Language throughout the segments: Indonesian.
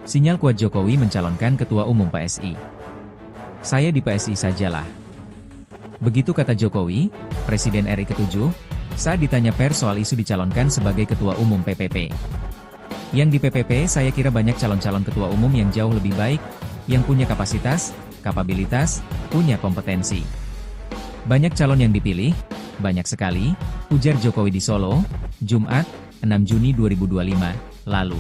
Sinyal kuat Jokowi mencalonkan Ketua Umum PSI. Saya di PSI sajalah. Begitu kata Jokowi, Presiden RI ke-7, saat ditanya pers soal isu dicalonkan sebagai Ketua Umum PPP. Yang di PPP saya kira banyak calon-calon Ketua Umum yang jauh lebih baik, yang punya kapasitas, kapabilitas, punya kompetensi. Banyak calon yang dipilih, banyak sekali, ujar Jokowi di Solo, Jumat, 6 Juni 2025, lalu.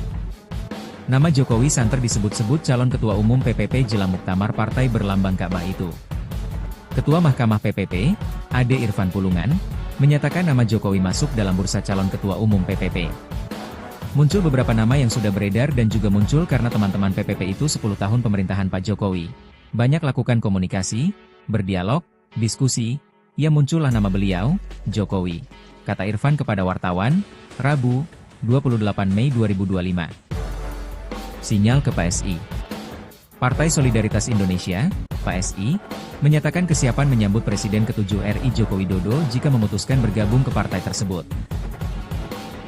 Nama Jokowi santer disebut-sebut calon Ketua Umum PPP jelang muktamar partai berlambang Ka'bah itu. Ketua Mahkamah PPP, Ade Irfan Pulungan, menyatakan nama Jokowi masuk dalam bursa calon Ketua Umum PPP. Muncul beberapa nama yang sudah beredar dan juga muncul karena teman-teman PPP itu 10 tahun pemerintahan Pak Jokowi. Banyak lakukan komunikasi, berdialog, diskusi, ya muncullah nama beliau, Jokowi, kata Irfan kepada wartawan, Rabu, 28 Mei 2025. Sinyal ke PSI. Partai Solidaritas Indonesia, PSI, menyatakan kesiapan menyambut Presiden ke-7 RI Joko Widodo jika memutuskan bergabung ke partai tersebut.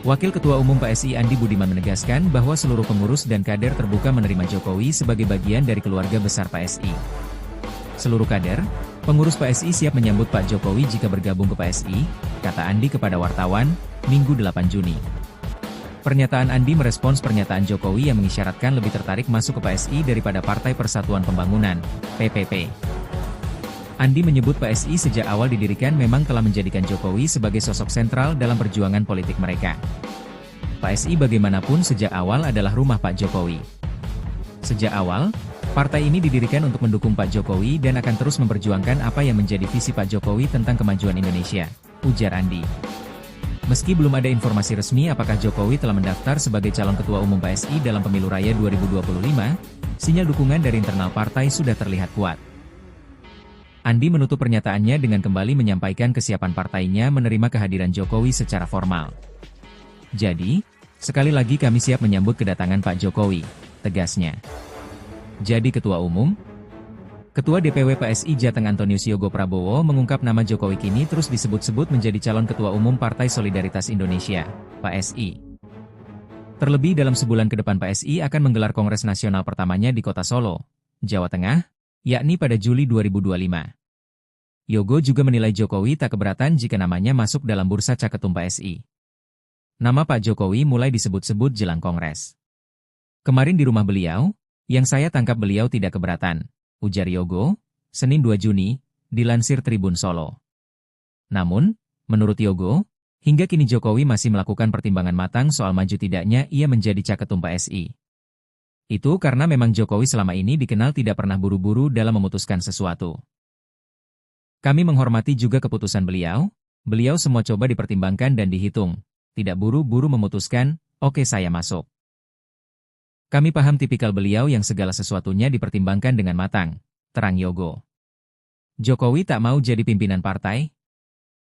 Wakil Ketua Umum PSI Andi Budiman menegaskan bahwa seluruh pengurus dan kader terbuka menerima Jokowi sebagai bagian dari keluarga besar PSI. Seluruh kader, pengurus PSI siap menyambut Pak Jokowi jika bergabung ke PSI, kata Andi kepada wartawan, Minggu 8 Juni. Pernyataan Andi merespons pernyataan Jokowi yang mengisyaratkan lebih tertarik masuk ke PSI daripada Partai Persatuan Pembangunan, PPP. Andi menyebut PSI sejak awal didirikan memang telah menjadikan Jokowi sebagai sosok sentral dalam perjuangan politik mereka. PSI bagaimanapun sejak awal adalah rumah Pak Jokowi. Sejak awal, partai ini didirikan untuk mendukung Pak Jokowi dan akan terus memperjuangkan apa yang menjadi visi Pak Jokowi tentang kemajuan Indonesia, ujar Andi. Meski belum ada informasi resmi apakah Jokowi telah mendaftar sebagai calon Ketua Umum PSI dalam Pemilu Raya 2025, sinyal dukungan dari internal partai sudah terlihat kuat. Andi menutup pernyataannya dengan kembali menyampaikan kesiapan partainya menerima kehadiran Jokowi secara formal. Jadi, sekali lagi kami siap menyambut kedatangan Pak Jokowi, tegasnya. Jadi Ketua Umum? Ketua DPW PSI Jateng Antonius Yogo Prabowo mengungkap nama Jokowi kini terus disebut-sebut menjadi calon Ketua Umum Partai Solidaritas Indonesia, PSI. Terlebih dalam sebulan ke depan PSI akan menggelar Kongres Nasional pertamanya di Kota Solo, Jawa Tengah, yakni pada Juli 2025. Yogo juga menilai Jokowi tak keberatan jika namanya masuk dalam bursa Caketum PSI. Nama Pak Jokowi mulai disebut-sebut jelang Kongres. Kemarin di rumah beliau, yang saya tangkap beliau tidak keberatan, ujar Yogo, Senin 2 Juni, dilansir Tribun Solo. Namun, menurut Yogo, hingga kini Jokowi masih melakukan pertimbangan matang soal maju tidaknya ia menjadi Caketum PSI. Itu karena memang Jokowi selama ini dikenal tidak pernah buru-buru dalam memutuskan sesuatu. Kami menghormati juga keputusan beliau semua coba dipertimbangkan dan dihitung, tidak buru-buru memutuskan, oke saya masuk. Kami paham tipikal beliau yang segala sesuatunya dipertimbangkan dengan matang, terang Yogo. Jokowi tak mau jadi pimpinan partai?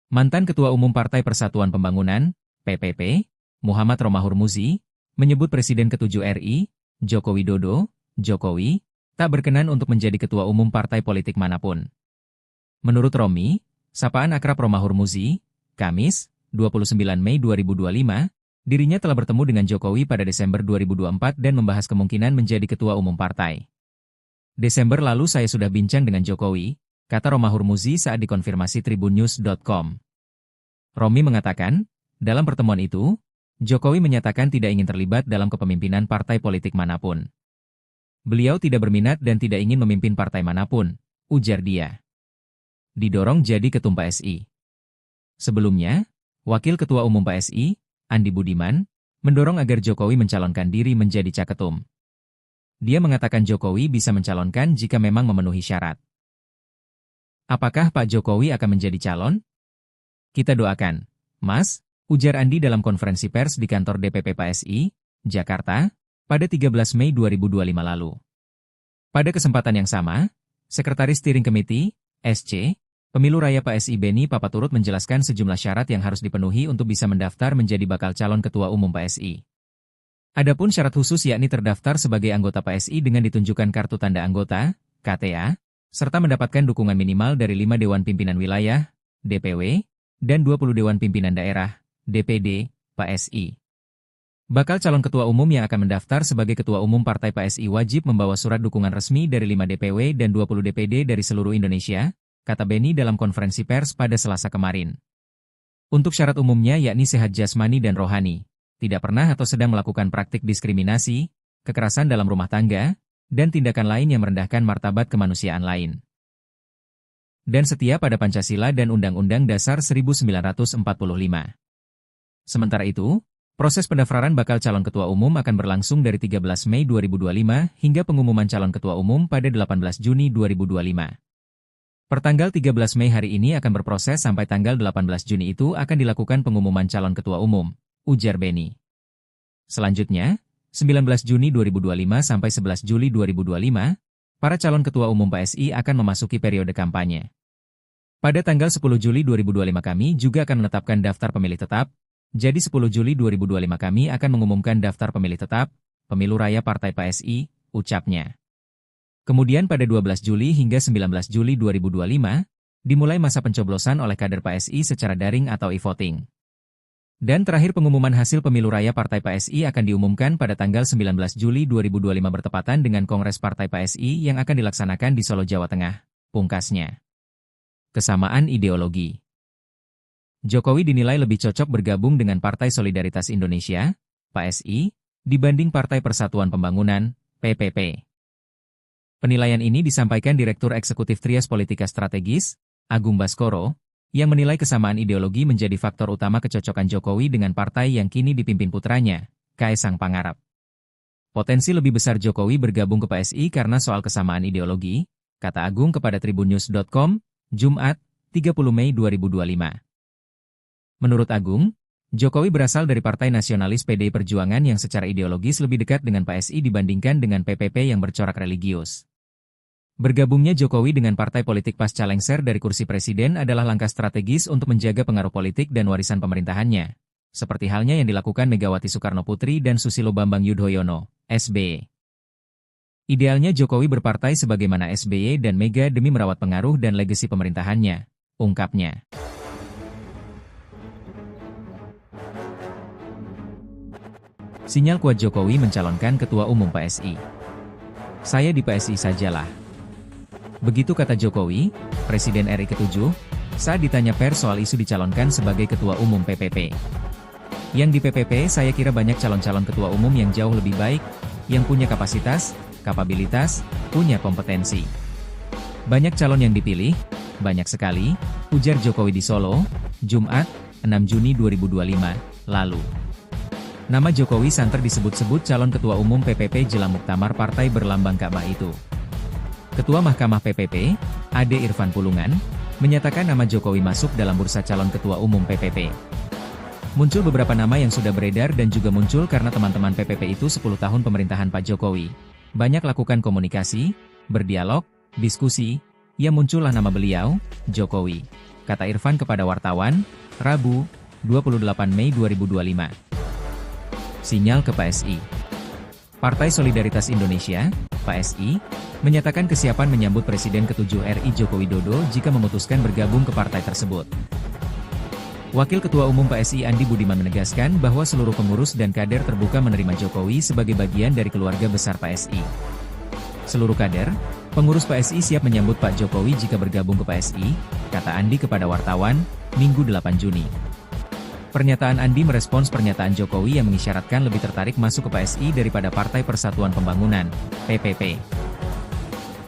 Mantan Ketua Umum Partai Persatuan Pembangunan, PPP, Muhammad Romahur Muzi, menyebut Presiden ke-7 RI, Joko Widodo, Jokowi, tak berkenan untuk menjadi Ketua Umum partai politik manapun. Menurut Romi, sapaan akrab Romahur Muzi, Kamis, 29 Mei 2025, dirinya telah bertemu dengan Jokowi pada Desember 2024 dan membahas kemungkinan menjadi ketua umum partai. Desember lalu saya sudah bincang dengan Jokowi, kata Romahur Muzi saat dikonfirmasi tribunnews.com. Romi mengatakan, dalam pertemuan itu, Jokowi menyatakan tidak ingin terlibat dalam kepemimpinan partai politik manapun. Beliau tidak berminat dan tidak ingin memimpin partai manapun, ujar dia. Didorong jadi ketum PSI. Sebelumnya, Wakil Ketua Umum PSI, Andi Budiman, mendorong agar Jokowi mencalonkan diri menjadi Caketum. Dia mengatakan Jokowi bisa mencalonkan jika memang memenuhi syarat. Apakah Pak Jokowi akan menjadi calon? Kita doakan, Mas, ujar Andi dalam konferensi pers di kantor DPP PSI, Jakarta, pada 13 Mei 2025 lalu. Pada kesempatan yang sama, Sekretaris Steering Committee, SC, Pemilu Raya PSI Beni Papaturut menjelaskan sejumlah syarat yang harus dipenuhi untuk bisa mendaftar menjadi bakal calon Ketua Umum PSI. Adapun syarat khusus yakni terdaftar sebagai anggota PSI dengan ditunjukkan kartu tanda anggota, KTA, serta mendapatkan dukungan minimal dari 5 Dewan Pimpinan Wilayah, DPW, dan 20 Dewan Pimpinan Daerah, DPD, PSI. Bakal calon ketua umum yang akan mendaftar sebagai ketua umum Partai PSI wajib membawa surat dukungan resmi dari 5 DPW dan 20 DPD dari seluruh Indonesia, kata Beni dalam konferensi pers pada Selasa kemarin. Untuk syarat umumnya yakni sehat jasmani dan rohani, tidak pernah atau sedang melakukan praktik diskriminasi, kekerasan dalam rumah tangga, dan tindakan lain yang merendahkan martabat kemanusiaan lain. Dan setia pada Pancasila dan Undang-Undang Dasar 1945. Sementara itu, proses pendaftaran bakal calon ketua umum akan berlangsung dari 13 Mei 2025 hingga pengumuman calon ketua umum pada 18 Juni 2025. Pertanggal 13 Mei hari ini akan berproses sampai tanggal 18 Juni itu akan dilakukan pengumuman calon ketua umum, ujar Beni. Selanjutnya, 19 Juni 2025 sampai 11 Juli 2025, para calon ketua umum PSI akan memasuki periode kampanye. Pada tanggal 10 Juli 2025 kami juga akan menetapkan daftar pemilih tetap. Jadi 10 Juli 2025 kami akan mengumumkan daftar pemilih tetap, pemilu raya Partai PSI, ucapnya. Kemudian pada 12 Juli hingga 19 Juli 2025, dimulai masa pencoblosan oleh kader PSI secara daring atau e-voting. Dan terakhir pengumuman hasil pemilu raya Partai PSI akan diumumkan pada tanggal 19 Juli 2025 bertepatan dengan Kongres Partai PSI yang akan dilaksanakan di Solo, Jawa Tengah, pungkasnya. Kesamaan ideologi. Jokowi dinilai lebih cocok bergabung dengan Partai Solidaritas Indonesia, PSI, dibanding Partai Persatuan Pembangunan, PPP. Penilaian ini disampaikan Direktur Eksekutif Trias Politika Strategis, Agung Baskoro, yang menilai kesamaan ideologi menjadi faktor utama kecocokan Jokowi dengan partai yang kini dipimpin putranya, Kaesang Pangarep. Potensi lebih besar Jokowi bergabung ke PSI karena soal kesamaan ideologi, kata Agung kepada tribunnews.com, Jumat, 30 Mei 2025. Menurut Agung, Jokowi berasal dari Partai Nasionalis PDI Perjuangan yang secara ideologis lebih dekat dengan PSI dibandingkan dengan PPP yang bercorak religius. Bergabungnya Jokowi dengan partai politik pasca lengser dari kursi presiden adalah langkah strategis untuk menjaga pengaruh politik dan warisan pemerintahannya, seperti halnya yang dilakukan Megawati Soekarnoputri dan Susilo Bambang Yudhoyono, SBY. Idealnya Jokowi berpartai sebagaimana SBY dan Mega demi merawat pengaruh dan legasi pemerintahannya, ungkapnya. Sinyal kuat Jokowi mencalonkan Ketua Umum PSI. Saya di PSI sajalah. Begitu kata Jokowi, Presiden RI ke-7, saat ditanya pers soal isu dicalonkan sebagai Ketua Umum PPP. Yang di PPP saya kira banyak calon-calon Ketua Umum yang jauh lebih baik, yang punya kapasitas, kapabilitas, punya kompetensi. Banyak calon yang dipilih, banyak sekali, ujar Jokowi di Solo, Jumat, 6 Juni 2025, lalu. Nama Jokowi santer disebut-sebut calon Ketua Umum PPP jelang muktamar partai berlambang Ka'bah itu. Ketua Mahkamah PPP, Ade Irfan Pulungan, menyatakan nama Jokowi masuk dalam bursa calon Ketua Umum PPP. Muncul beberapa nama yang sudah beredar dan juga muncul karena teman-teman PPP itu 10 tahun pemerintahan Pak Jokowi. Banyak lakukan komunikasi, berdialog, diskusi, ya muncullah nama beliau, Jokowi, kata Irfan kepada wartawan, Rabu, 28 Mei 2025. Sinyal ke PSI. Partai Solidaritas Indonesia, PSI, menyatakan kesiapan menyambut Presiden ke-7 RI Joko Widodo jika memutuskan bergabung ke partai tersebut. Wakil Ketua Umum PSI Andi Budiman menegaskan bahwa seluruh pengurus dan kader terbuka menerima Jokowi sebagai bagian dari keluarga besar PSI. Seluruh kader, pengurus PSI siap menyambut Pak Jokowi jika bergabung ke PSI, kata Andi kepada wartawan, Minggu 8 Juni. Pernyataan Andi merespons pernyataan Jokowi yang mengisyaratkan lebih tertarik masuk ke PSI daripada Partai Persatuan Pembangunan, PPP.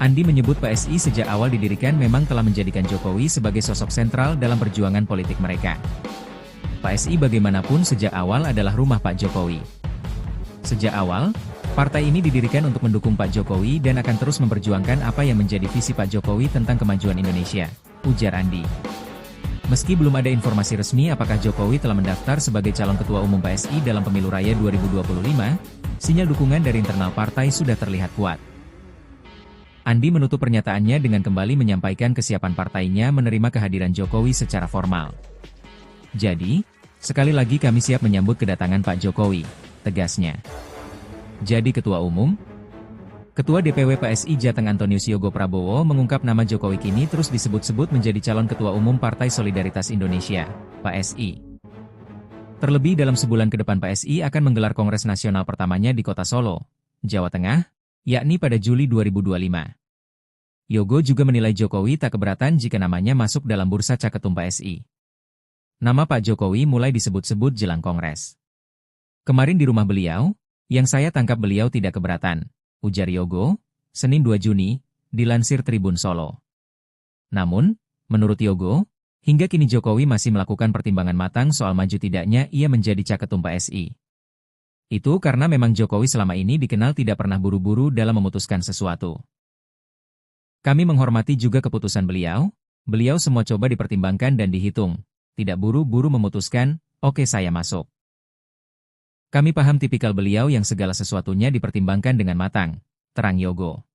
Andi menyebut PSI sejak awal didirikan memang telah menjadikan Jokowi sebagai sosok sentral dalam perjuangan politik mereka. PSI bagaimanapun sejak awal adalah rumah Pak Jokowi. Sejak awal, partai ini didirikan untuk mendukung Pak Jokowi dan akan terus memperjuangkan apa yang menjadi visi Pak Jokowi tentang kemajuan Indonesia, ujar Andi. Meski belum ada informasi resmi apakah Jokowi telah mendaftar sebagai calon Ketua Umum PSI dalam Pemilu Raya 2025, sinyal dukungan dari internal partai sudah terlihat kuat. Andi menutup pernyataannya dengan kembali menyampaikan kesiapan partainya menerima kehadiran Jokowi secara formal. Jadi, sekali lagi kami siap menyambut kedatangan Pak Jokowi, tegasnya. Jadi Ketua Umum? Ketua DPW PSI Jateng Antonius Yogo Prabowo mengungkap nama Jokowi kini terus disebut-sebut menjadi calon Ketua Umum Partai Solidaritas Indonesia, PSI. Terlebih dalam sebulan ke depan PSI akan menggelar Kongres Nasional pertamanya di Kota Solo, Jawa Tengah, yakni pada Juli 2025. Yogo juga menilai Jokowi tak keberatan jika namanya masuk dalam bursa Caketum PSI. Nama Pak Jokowi mulai disebut-sebut jelang Kongres. Kemarin di rumah beliau, yang saya tangkap beliau tidak keberatan, ujar Yogo, Senin 2 Juni, dilansir Tribun Solo. Namun, menurut Yogo, hingga kini Jokowi masih melakukan pertimbangan matang soal maju tidaknya ia menjadi Caketum PSI. Itu karena memang Jokowi selama ini dikenal tidak pernah buru-buru dalam memutuskan sesuatu. Kami menghormati juga keputusan beliau semua coba dipertimbangkan dan dihitung, tidak buru-buru memutuskan, oke saya masuk. Kami paham tipikal beliau yang segala sesuatunya dipertimbangkan dengan matang, terang Yogo.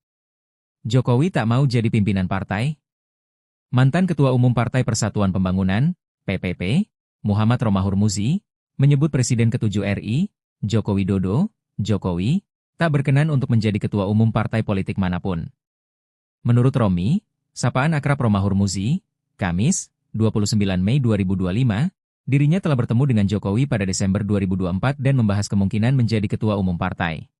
Jokowi tak mau jadi pimpinan partai? Mantan Ketua Umum Partai Persatuan Pembangunan, PPP, Muhammad Romahur Muzi, menyebut Presiden ke-7 RI, Joko Widodo, Jokowi, tak berkenan untuk menjadi Ketua Umum partai politik manapun. Menurut Romi, sapaan akrab Romahur Muzi, Kamis, 29 Mei 2025, dirinya telah bertemu dengan Jokowi pada Desember 2024 dan membahas kemungkinan menjadi Ketua Umum partai.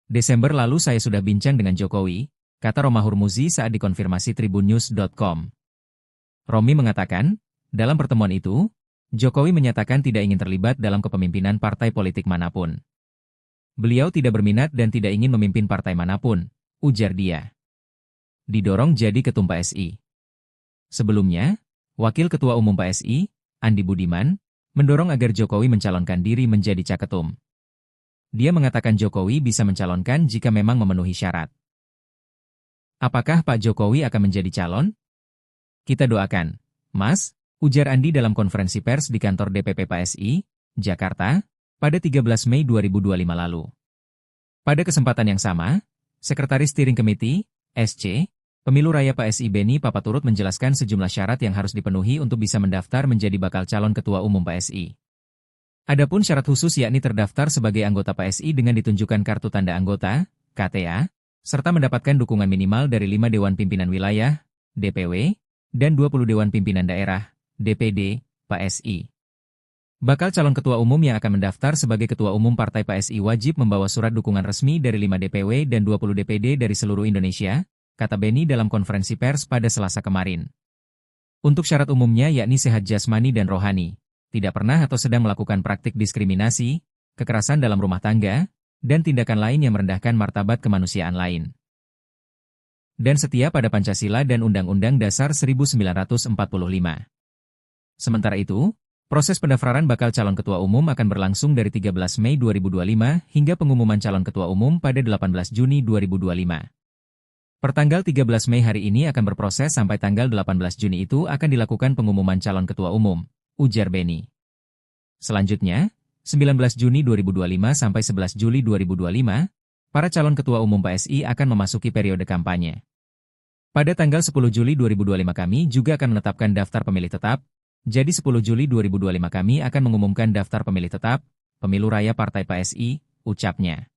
Desember lalu saya sudah bincang dengan Jokowi, kata Romahur Muzi saat dikonfirmasi tribunnews.com. Romi mengatakan, dalam pertemuan itu, Jokowi menyatakan tidak ingin terlibat dalam kepemimpinan partai politik manapun. Beliau tidak berminat dan tidak ingin memimpin partai manapun, ujar dia. Didorong jadi Ketum PSI. Sebelumnya, Wakil Ketua Umum PSI, Andi Budiman, mendorong agar Jokowi mencalonkan diri menjadi Caketum. Dia mengatakan Jokowi bisa mencalonkan jika memang memenuhi syarat. Apakah Pak Jokowi akan menjadi calon? Kita doakan, Mas, ujar Andi dalam konferensi pers di kantor DPP PSI, Jakarta, pada 13 Mei 2025 lalu. Pada kesempatan yang sama, Sekretaris Steering Committee, SC, Pemilu Raya PSI Beni Papaturut menjelaskan sejumlah syarat yang harus dipenuhi untuk bisa mendaftar menjadi bakal calon Ketua Umum PSI. Adapun syarat khusus yakni terdaftar sebagai anggota PSI dengan ditunjukkan kartu tanda anggota, KTA, serta mendapatkan dukungan minimal dari 5 Dewan Pimpinan Wilayah, DPW, dan 20 Dewan Pimpinan Daerah, DPD, PSI. Bakal calon Ketua Umum yang akan mendaftar sebagai Ketua Umum Partai PSI wajib membawa surat dukungan resmi dari 5 DPW dan 20 DPD dari seluruh Indonesia, kata Beni dalam konferensi pers pada Selasa kemarin. Untuk syarat umumnya yakni sehat jasmani dan rohani, tidak pernah atau sedang melakukan praktik diskriminasi, kekerasan dalam rumah tangga, dan tindakan lain yang merendahkan martabat kemanusiaan lain. Dan setia pada Pancasila dan Undang-Undang Dasar 1945. Sementara itu, proses pendaftaran bakal calon Ketua Umum akan berlangsung dari 13 Mei 2025 hingga pengumuman calon Ketua Umum pada 18 Juni 2025. Pertanggal 13 Mei hari ini akan berproses sampai tanggal 18 Juni itu akan dilakukan pengumuman calon Ketua Umum, ujar Beni. Selanjutnya, 19 Juni 2025 sampai 11 Juli 2025, para calon Ketua Umum PSI akan memasuki periode kampanye. Pada tanggal 10 Juli 2025 kami juga akan menetapkan daftar pemilih tetap, jadi 10 Juli 2025 kami akan mengumumkan daftar pemilih tetap, Pemilu Raya Partai PSI, ucapnya.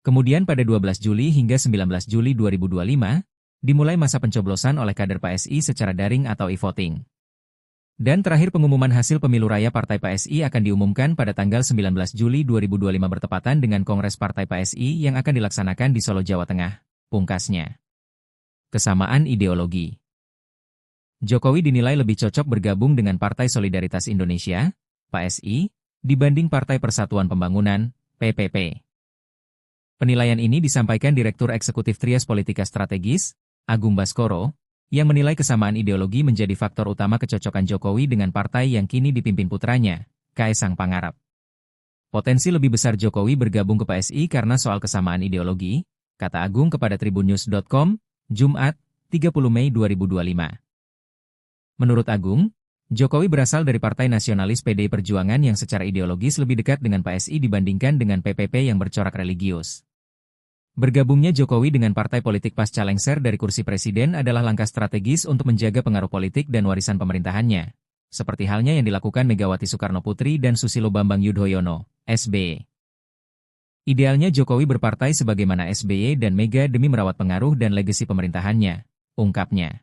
Kemudian pada 12 Juli hingga 19 Juli 2025, dimulai masa pencoblosan oleh kader PSI secara daring atau e-voting. Dan terakhir pengumuman hasil Pemilu Raya Partai PSI akan diumumkan pada tanggal 19 Juli 2025 bertepatan dengan Kongres Partai PSI yang akan dilaksanakan di Solo, Jawa Tengah, pungkasnya. Kesamaan ideologi. Jokowi dinilai lebih cocok bergabung dengan Partai Solidaritas Indonesia, PSI, dibanding Partai Persatuan Pembangunan, PPP. Penilaian ini disampaikan Direktur Eksekutif Trias Politika Strategis, Agung Baskoro, yang menilai kesamaan ideologi menjadi faktor utama kecocokan Jokowi dengan partai yang kini dipimpin putranya, Kaesang Pangarep. Potensi lebih besar Jokowi bergabung ke PSI karena soal kesamaan ideologi, kata Agung kepada tribunnews.com, Jumat, 30 Mei 2025. Menurut Agung, Jokowi berasal dari Partai Nasionalis PDI Perjuangan yang secara ideologis lebih dekat dengan PSI dibandingkan dengan PPP yang bercorak religius. Bergabungnya Jokowi dengan partai politik pasca lengser dari kursi presiden adalah langkah strategis untuk menjaga pengaruh politik dan warisan pemerintahannya, seperti halnya yang dilakukan Megawati Soekarnoputri dan Susilo Bambang Yudhoyono, SBY. Idealnya Jokowi berpartai sebagaimana SBY dan Mega demi merawat pengaruh dan legasi pemerintahannya, ungkapnya.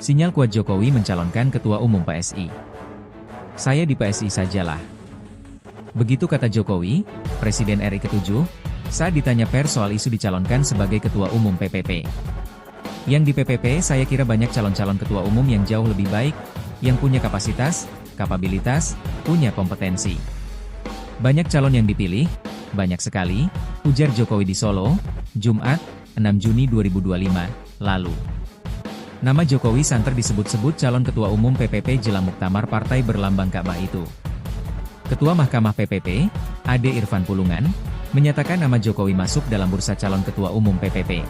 Sinyal kuat Jokowi mencalonkan Ketua Umum PSI. Saya di PSI sajalah. Begitu kata Jokowi, Presiden RI ke-7, saat ditanya pers soal isu dicalonkan sebagai Ketua Umum PPP. Yang di PPP saya kira banyak calon-calon Ketua Umum yang jauh lebih baik, yang punya kapasitas, kapabilitas, punya kompetensi. Banyak calon yang dipilih, banyak sekali, ujar Jokowi di Solo, Jumat, 6 Juni 2025, lalu. Nama Jokowi santer disebut-sebut calon Ketua Umum PPP jelang muktamar partai berlambang Ka'bah itu. Ketua Mahkamah PPP, Ade Irfan Pulungan, menyatakan nama Jokowi masuk dalam bursa calon Ketua Umum PPP.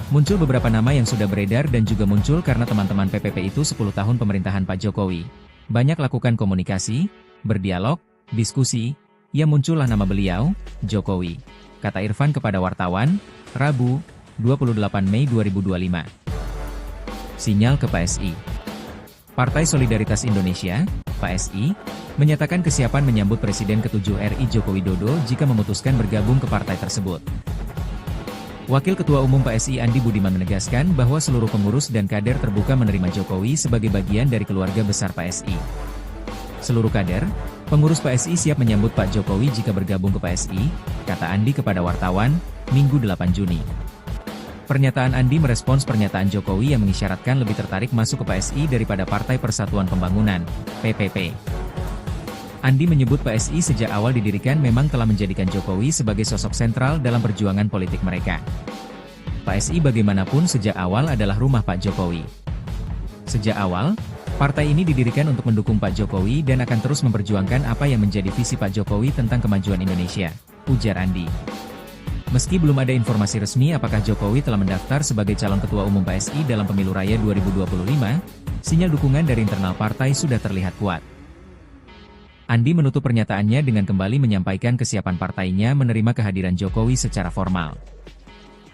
Muncul beberapa nama yang sudah beredar dan juga muncul karena teman-teman PPP itu 10 tahun pemerintahan Pak Jokowi. Banyak lakukan komunikasi, berdialog, diskusi, ya muncullah nama beliau, Jokowi, kata Irfan kepada wartawan, Rabu, 28 Mei 2025. Sinyal ke PSI. Partai Solidaritas Indonesia, PSI, menyatakan kesiapan menyambut Presiden ke-7 RI Joko Widodo jika memutuskan bergabung ke partai tersebut. Wakil Ketua Umum PSI Andi Budiman menegaskan bahwa seluruh pengurus dan kader terbuka menerima Jokowi sebagai bagian dari keluarga besar PSI. Seluruh kader, pengurus PSI siap menyambut Pak Jokowi jika bergabung ke PSI, kata Andi kepada wartawan, Minggu 8 Juni. Pernyataan Andi merespons pernyataan Jokowi yang mengisyaratkan lebih tertarik masuk ke PSI daripada Partai Persatuan Pembangunan, PPP. Andi menyebut PSI sejak awal didirikan memang telah menjadikan Jokowi sebagai sosok sentral dalam perjuangan politik mereka. PSI bagaimanapun sejak awal adalah rumah Pak Jokowi. Sejak awal, partai ini didirikan untuk mendukung Pak Jokowi dan akan terus memperjuangkan apa yang menjadi visi Pak Jokowi tentang kemajuan Indonesia, ujar Andi. Meski belum ada informasi resmi apakah Jokowi telah mendaftar sebagai calon Ketua Umum PSI dalam Pemilu Raya 2025, sinyal dukungan dari internal partai sudah terlihat kuat. Andi menutup pernyataannya dengan kembali menyampaikan kesiapan partainya menerima kehadiran Jokowi secara formal.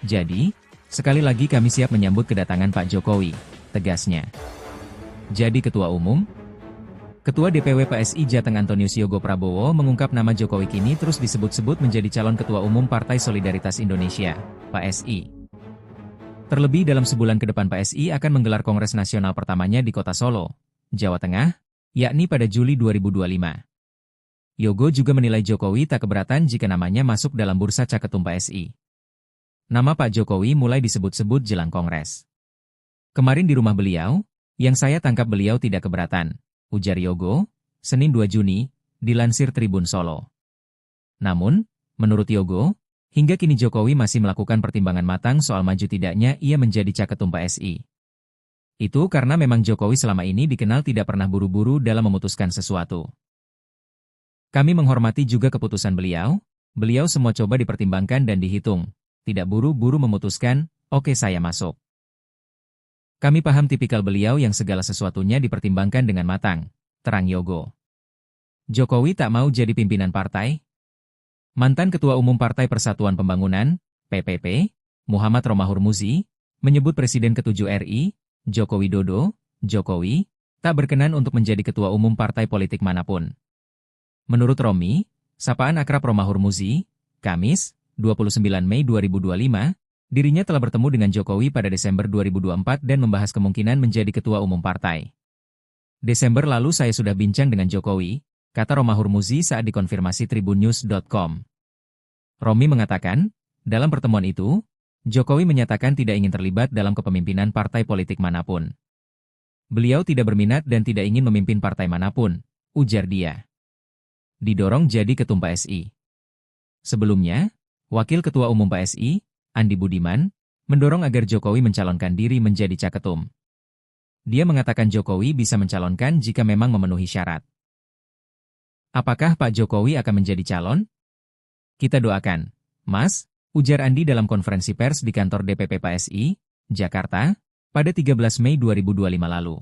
Jadi, sekali lagi kami siap menyambut kedatangan Pak Jokowi, tegasnya. Jadi Ketua Umum? Ketua DPW PSI Jateng Antonius Yogo Prabowo mengungkap nama Jokowi kini terus disebut-sebut menjadi calon Ketua Umum Partai Solidaritas Indonesia, PSI. Terlebih dalam sebulan ke depan PSI akan menggelar Kongres Nasional pertamanya di Kota Solo, Jawa Tengah, yakni pada Juli 2025. Yogo juga menilai Jokowi tak keberatan jika namanya masuk dalam bursa Caketum PSI. Nama Pak Jokowi mulai disebut-sebut jelang Kongres. Kemarin di rumah beliau, yang saya tangkap beliau tidak keberatan, ujar Yogo, Senin 2 Juni, dilansir Tribun Solo. Namun, menurut Yogo, hingga kini Jokowi masih melakukan pertimbangan matang soal maju tidaknya ia menjadi Caketum PSI. Itu karena memang Jokowi selama ini dikenal tidak pernah buru-buru dalam memutuskan sesuatu. Kami menghormati juga keputusan beliau semua coba dipertimbangkan dan dihitung, tidak buru-buru memutuskan, oke saya masuk. Kami paham tipikal beliau yang segala sesuatunya dipertimbangkan dengan matang, terang Yogo. Jokowi tak mau jadi pimpinan partai? Mantan Ketua Umum Partai Persatuan Pembangunan, PPP, Muhammad Romahur Muzi, menyebut Presiden ke-7 RI, Joko Widodo, Jokowi, tak berkenan untuk menjadi Ketua Umum partai politik manapun. Menurut Romi, sapaan akrab Romahur Muzi, Kamis, 29 Mei 2025, dirinya telah bertemu dengan Jokowi pada Desember 2024 dan membahas kemungkinan menjadi ketua umum partai. Desember lalu saya sudah bincang dengan Jokowi, kata Romahur Muzi saat dikonfirmasi tribunnews.com. Romi mengatakan, dalam pertemuan itu, Jokowi menyatakan tidak ingin terlibat dalam kepemimpinan partai politik manapun. Beliau tidak berminat dan tidak ingin memimpin partai manapun, ujar dia. Didorong jadi ketum PSI. Sebelumnya, Wakil Ketua Umum PSI, Andi Budiman, mendorong agar Jokowi mencalonkan diri menjadi Caketum. Dia mengatakan Jokowi bisa mencalonkan jika memang memenuhi syarat. Apakah Pak Jokowi akan menjadi calon? Kita doakan, Mas, ujar Andi dalam konferensi pers di kantor DPP PSI, Jakarta, pada 13 Mei 2025 lalu.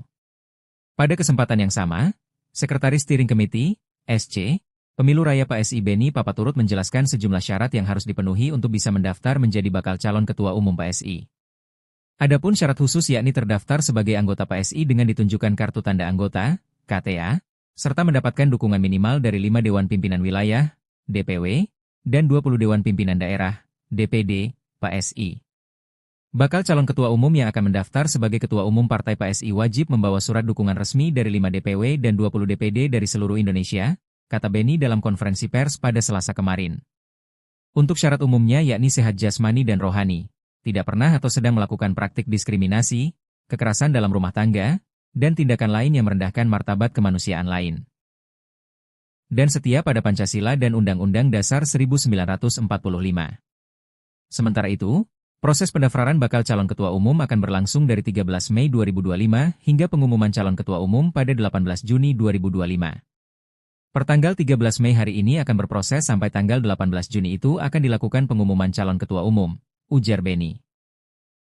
Pada kesempatan yang sama, Sekretaris Steering Committee, SC, Pemilu Raya PSI Beni Papaturut menjelaskan sejumlah syarat yang harus dipenuhi untuk bisa mendaftar menjadi bakal calon Ketua Umum PSI. Adapun syarat khusus yakni terdaftar sebagai anggota PSI dengan ditunjukkan kartu tanda anggota, KTA, serta mendapatkan dukungan minimal dari 5 Dewan Pimpinan Wilayah, DPW, dan 20 Dewan Pimpinan Daerah, DPD, PSI. Bakal calon ketua umum yang akan mendaftar sebagai ketua umum Partai PSI wajib membawa surat dukungan resmi dari 5 DPW dan 20 DPD dari seluruh Indonesia, kata Beni dalam konferensi pers pada Selasa kemarin. Untuk syarat umumnya yakni sehat jasmani dan rohani, tidak pernah atau sedang melakukan praktik diskriminasi, kekerasan dalam rumah tangga, dan tindakan lain yang merendahkan martabat kemanusiaan lain. Dan setia pada Pancasila dan Undang-Undang Dasar 1945. Sementara itu, proses pendaftaran bakal calon ketua umum akan berlangsung dari 13 Mei 2025 hingga pengumuman calon ketua umum pada 18 Juni 2025. Pertanggal 13 Mei hari ini akan berproses sampai tanggal 18 Juni itu akan dilakukan pengumuman calon ketua umum, ujar Beni.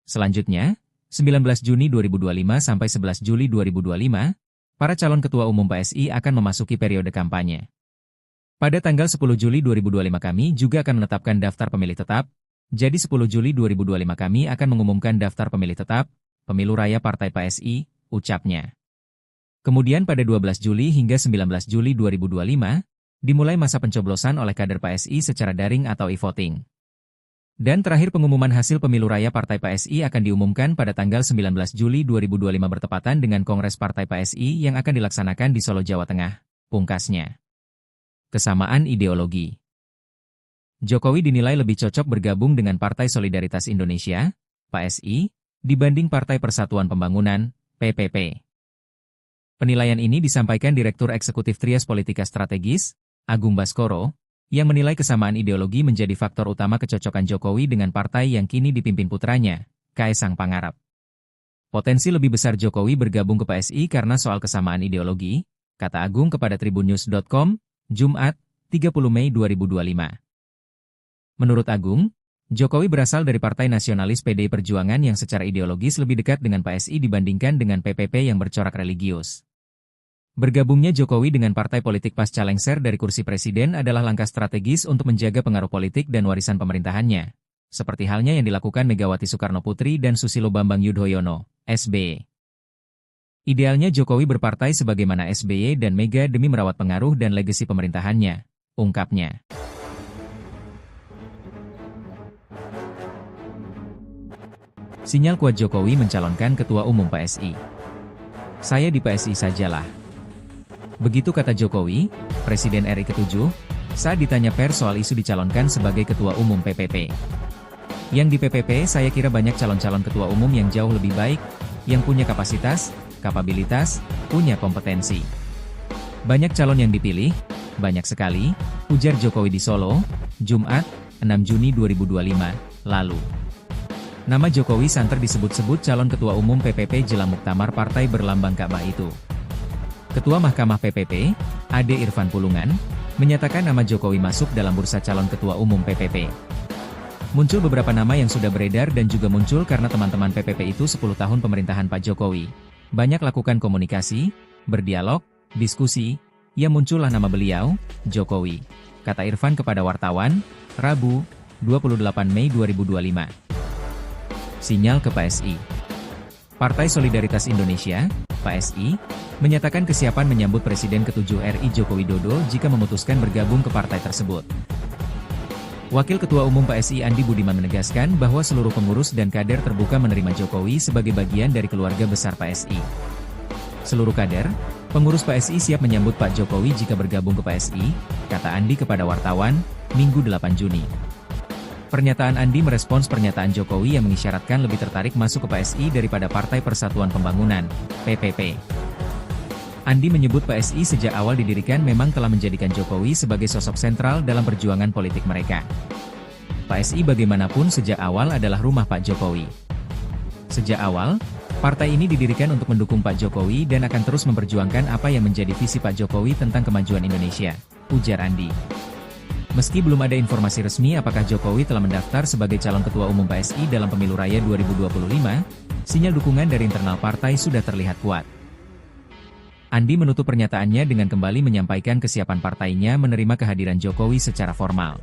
Selanjutnya, 19 Juni 2025 sampai 11 Juli 2025, para calon ketua umum PSI akan memasuki periode kampanye. Pada tanggal 10 Juli 2025 kami juga akan menetapkan daftar pemilih tetap. Jadi 10 Juli 2025 kami akan mengumumkan daftar pemilih tetap, pemilu raya Partai PSI, ucapnya. Kemudian pada 12 Juli hingga 19 Juli 2025, dimulai masa pencoblosan oleh kader PSI secara daring atau e-voting. Dan terakhir pengumuman hasil pemilu raya Partai PSI akan diumumkan pada tanggal 19 Juli 2025 bertepatan dengan Kongres Partai PSI yang akan dilaksanakan di Solo, Jawa Tengah, pungkasnya. Kesamaan ideologi. Jokowi dinilai lebih cocok bergabung dengan Partai Solidaritas Indonesia, PSI, dibanding Partai Persatuan Pembangunan, PPP. Penilaian ini disampaikan Direktur Eksekutif Trias Politika Strategis, Agung Baskoro, yang menilai kesamaan ideologi menjadi faktor utama kecocokan Jokowi dengan partai yang kini dipimpin putranya, Kaesang Pangarep. Potensi lebih besar Jokowi bergabung ke PSI karena soal kesamaan ideologi, kata Agung kepada tribunnews.com, Jumat, 30 Mei 2025. Menurut Agung, Jokowi berasal dari Partai Nasionalis PDI Perjuangan yang secara ideologis lebih dekat dengan PSI dibandingkan dengan PPP yang bercorak religius. Bergabungnya Jokowi dengan partai politik pasca lengser dari kursi presiden adalah langkah strategis untuk menjaga pengaruh politik dan warisan pemerintahannya, seperti halnya yang dilakukan Megawati Soekarnoputri dan Susilo Bambang Yudhoyono, SBY. Idealnya Jokowi berpartai sebagaimana SBY dan Mega demi merawat pengaruh dan legasi pemerintahannya, ungkapnya. Sinyal kuat Jokowi mencalonkan Ketua Umum PSI. Saya di PSI sajalah. Begitu kata Jokowi, Presiden RI ke-7, saat ditanya pers soal isu dicalonkan sebagai Ketua Umum PPP. Yang di PPP saya kira banyak calon-calon Ketua Umum yang jauh lebih baik, yang punya kapasitas, kapabilitas, punya kompetensi. Banyak calon yang dipilih, banyak sekali, ujar Jokowi di Solo, Jumat, 6 Juni 2025, lalu. Nama Jokowi santer disebut-sebut calon Ketua Umum PPP jelang muktamar partai berlambang Ka'bah itu. Ketua Mahkamah PPP, Ade Irfan Pulungan, menyatakan nama Jokowi masuk dalam bursa calon Ketua Umum PPP. Muncul beberapa nama yang sudah beredar dan juga muncul karena teman-teman PPP itu 10 tahun pemerintahan Pak Jokowi. Banyak lakukan komunikasi, berdialog, diskusi, ya muncullah nama beliau, Jokowi, kata Irfan kepada wartawan, Rabu, 28 Mei 2025. Sinyal ke PSI. Partai Solidaritas Indonesia, PSI, menyatakan kesiapan menyambut Presiden ke-7 RI Joko Widodo jika memutuskan bergabung ke partai tersebut. Wakil Ketua Umum PSI Andi Budiman menegaskan bahwa seluruh pengurus dan kader terbuka menerima Jokowi sebagai bagian dari keluarga besar PSI. Seluruh kader, pengurus PSI siap menyambut Pak Jokowi jika bergabung ke PSI, kata Andi kepada wartawan, Minggu 8 Juni. Pernyataan Andi merespons pernyataan Jokowi yang mengisyaratkan lebih tertarik masuk ke PSI daripada Partai Persatuan Pembangunan, PPP. Andi menyebut PSI sejak awal didirikan memang telah menjadikan Jokowi sebagai sosok sentral dalam perjuangan politik mereka. PSI bagaimanapun sejak awal adalah rumah Pak Jokowi. Sejak awal, partai ini didirikan untuk mendukung Pak Jokowi dan akan terus memperjuangkan apa yang menjadi visi Pak Jokowi tentang kemajuan Indonesia, ujar Andi. Meski belum ada informasi resmi apakah Jokowi telah mendaftar sebagai calon Ketua Umum PSI dalam Pemilu Raya 2025, sinyal dukungan dari internal partai sudah terlihat kuat. Andi menutup pernyataannya dengan kembali menyampaikan kesiapan partainya menerima kehadiran Jokowi secara formal.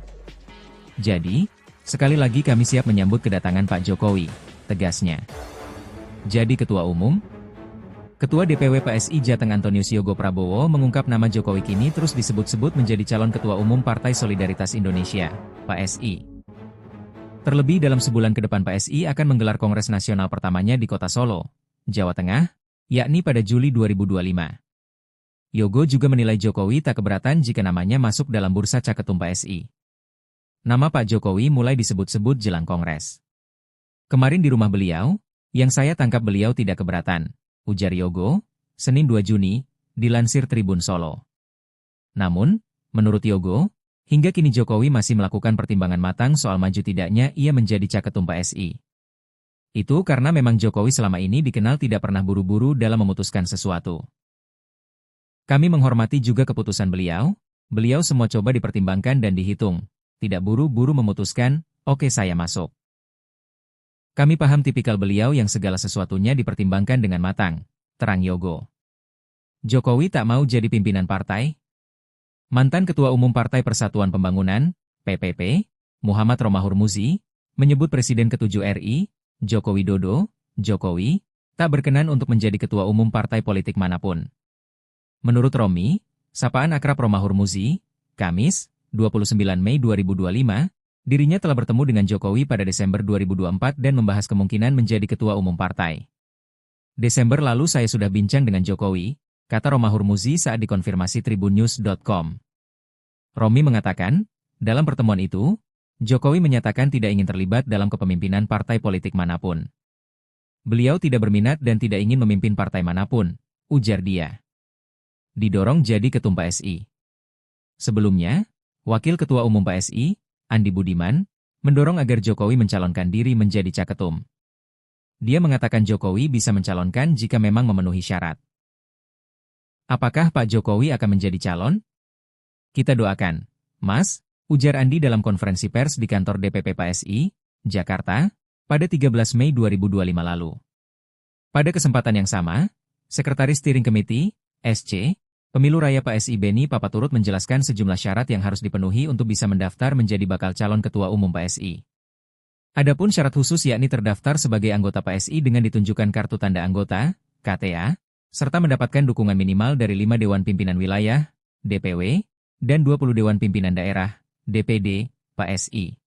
Jadi, sekali lagi kami siap menyambut kedatangan Pak Jokowi, tegasnya. Jadi Ketua Umum? Ketua DPW PSI Jateng Antonius Yogo Prabowo mengungkap nama Jokowi kini terus disebut-sebut menjadi calon Ketua Umum Partai Solidaritas Indonesia, PSI. Terlebih dalam sebulan ke depan PSI akan menggelar Kongres Nasional pertamanya di Kota Solo, Jawa Tengah, yakni pada Juli 2025. Yogo juga menilai Jokowi tak keberatan jika namanya masuk dalam bursa Caketum PSI. Nama Pak Jokowi mulai disebut-sebut jelang Kongres. Kemarin di rumah beliau, yang saya tangkap beliau tidak keberatan, ujar Yogo, Senin 2 Juni, dilansir Tribun Solo. Namun, menurut Yogo, hingga kini Jokowi masih melakukan pertimbangan matang soal maju tidaknya ia menjadi Caketum PSI. Itu karena memang Jokowi selama ini dikenal tidak pernah buru-buru dalam memutuskan sesuatu. Kami menghormati juga keputusan beliau semua coba dipertimbangkan dan dihitung, tidak buru-buru memutuskan, oke saya masuk. Kami paham tipikal beliau yang segala sesuatunya dipertimbangkan dengan matang, terang Yogo. Jokowi tak mau jadi pimpinan partai? Mantan Ketua Umum Partai Persatuan Pembangunan, PPP, Muhammad Romahur Muzi, menyebut Presiden ke-7 RI, Joko Widodo, Jokowi, tak berkenan untuk menjadi Ketua Umum partai politik manapun. Menurut Romi, sapaan akrab Romahur Muzi, Kamis, 29 Mei 2025, dirinya telah bertemu dengan Jokowi pada Desember 2024 dan membahas kemungkinan menjadi Ketua Umum partai. Desember lalu saya sudah bincang dengan Jokowi, kata Romahur Muzi saat dikonfirmasi tribunnews.com. Romi mengatakan, dalam pertemuan itu, Jokowi menyatakan tidak ingin terlibat dalam kepemimpinan partai politik manapun. Beliau tidak berminat dan tidak ingin memimpin partai manapun, ujar dia. Didorong jadi Ketum PSI. Sebelumnya, Wakil Ketua Umum PSI, Andi Budiman, mendorong agar Jokowi mencalonkan diri menjadi Caketum. Dia mengatakan Jokowi bisa mencalonkan jika memang memenuhi syarat. Apakah Pak Jokowi akan menjadi calon? Kita doakan, Mas, ujar Andi dalam konferensi pers di kantor DPP PSI, Jakarta, pada 13 Mei 2025 lalu. Pada kesempatan yang sama, Sekretaris Steering Committee, SC, Pemilu Raya PSI Beni Papaturut menjelaskan sejumlah syarat yang harus dipenuhi untuk bisa mendaftar menjadi bakal calon Ketua Umum PSI. Adapun syarat khusus yakni terdaftar sebagai anggota PSI dengan ditunjukkan kartu tanda anggota, KTA, serta mendapatkan dukungan minimal dari 5 Dewan Pimpinan Wilayah, DPW, dan 20 Dewan Pimpinan Daerah, DPD, PSI.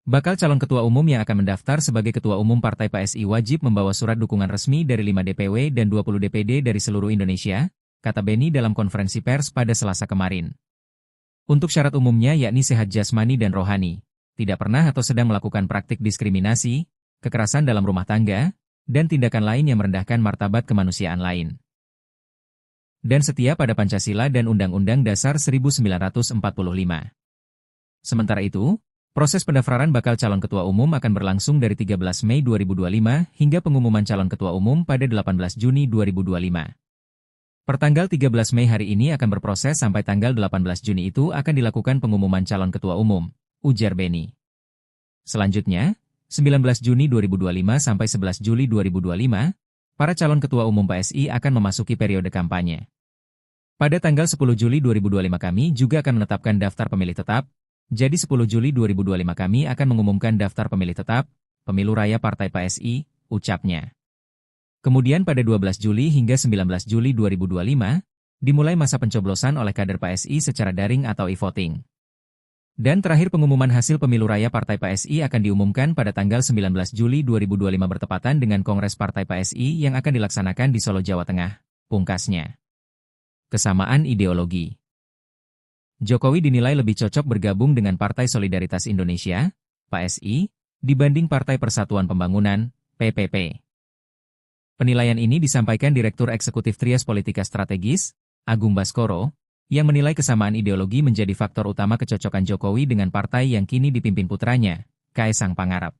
Bakal calon Ketua Umum yang akan mendaftar sebagai Ketua Umum Partai PSI wajib membawa surat dukungan resmi dari 5 DPW dan 20 DPD dari seluruh Indonesia, kata Beni dalam konferensi pers pada Selasa kemarin. Untuk syarat umumnya yakni sehat jasmani dan rohani, tidak pernah atau sedang melakukan praktik diskriminasi, kekerasan dalam rumah tangga, dan tindakan lain yang merendahkan martabat kemanusiaan lain. Dan setia pada Pancasila dan Undang-Undang Dasar 1945. Sementara itu, proses pendaftaran bakal calon Ketua Umum akan berlangsung dari 13 Mei 2025 hingga pengumuman calon Ketua Umum pada 18 Juni 2025. Pertanggal 13 Mei hari ini akan berproses sampai tanggal 18 Juni itu akan dilakukan pengumuman calon Ketua Umum, ujar Beni. Selanjutnya, 19 Juni 2025 sampai 11 Juli 2025, para calon Ketua Umum PSI akan memasuki periode kampanye. Pada tanggal 10 Juli 2025 kami juga akan menetapkan daftar pemilih tetap, jadi 10 Juli 2025 kami akan mengumumkan daftar pemilih tetap, Pemilu Raya Partai PSI, ucapnya. Kemudian pada 12 Juli hingga 19 Juli 2025, dimulai masa pencoblosan oleh kader PSI secara daring atau e-voting. Dan terakhir pengumuman hasil Pemilu Raya Partai PSI akan diumumkan pada tanggal 19 Juli 2025 bertepatan dengan Kongres Partai PSI yang akan dilaksanakan di Solo, Jawa Tengah, pungkasnya. Kesamaan ideologi. Jokowi dinilai lebih cocok bergabung dengan Partai Solidaritas Indonesia, PSI, dibanding Partai Persatuan Pembangunan, PPP. Penilaian ini disampaikan Direktur Eksekutif Trias Politika Strategis, Agung Baskoro, yang menilai kesamaan ideologi menjadi faktor utama kecocokan Jokowi dengan partai yang kini dipimpin putranya, Kaesang Pangarep.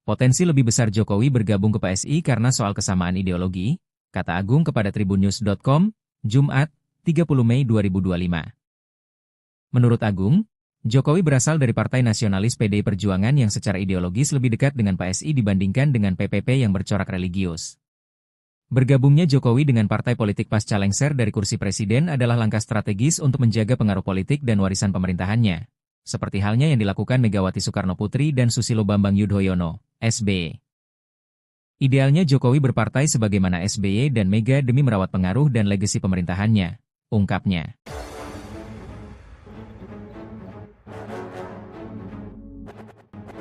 Potensi lebih besar Jokowi bergabung ke PSI karena soal kesamaan ideologi, kata Agung kepada tribunnews.com, Jumat, 30 Mei 2025. Menurut Agung, Jokowi berasal dari Partai Nasionalis PDI Perjuangan yang secara ideologis lebih dekat dengan PSI dibandingkan dengan PPP yang bercorak religius. Bergabungnya Jokowi dengan partai politik pasca lengser dari kursi presiden adalah langkah strategis untuk menjaga pengaruh politik dan warisan pemerintahannya, seperti halnya yang dilakukan Megawati Soekarnoputri dan Susilo Bambang Yudhoyono, SBY. Idealnya Jokowi berpartai sebagaimana SBY dan Mega demi merawat pengaruh dan legasi pemerintahannya, ungkapnya.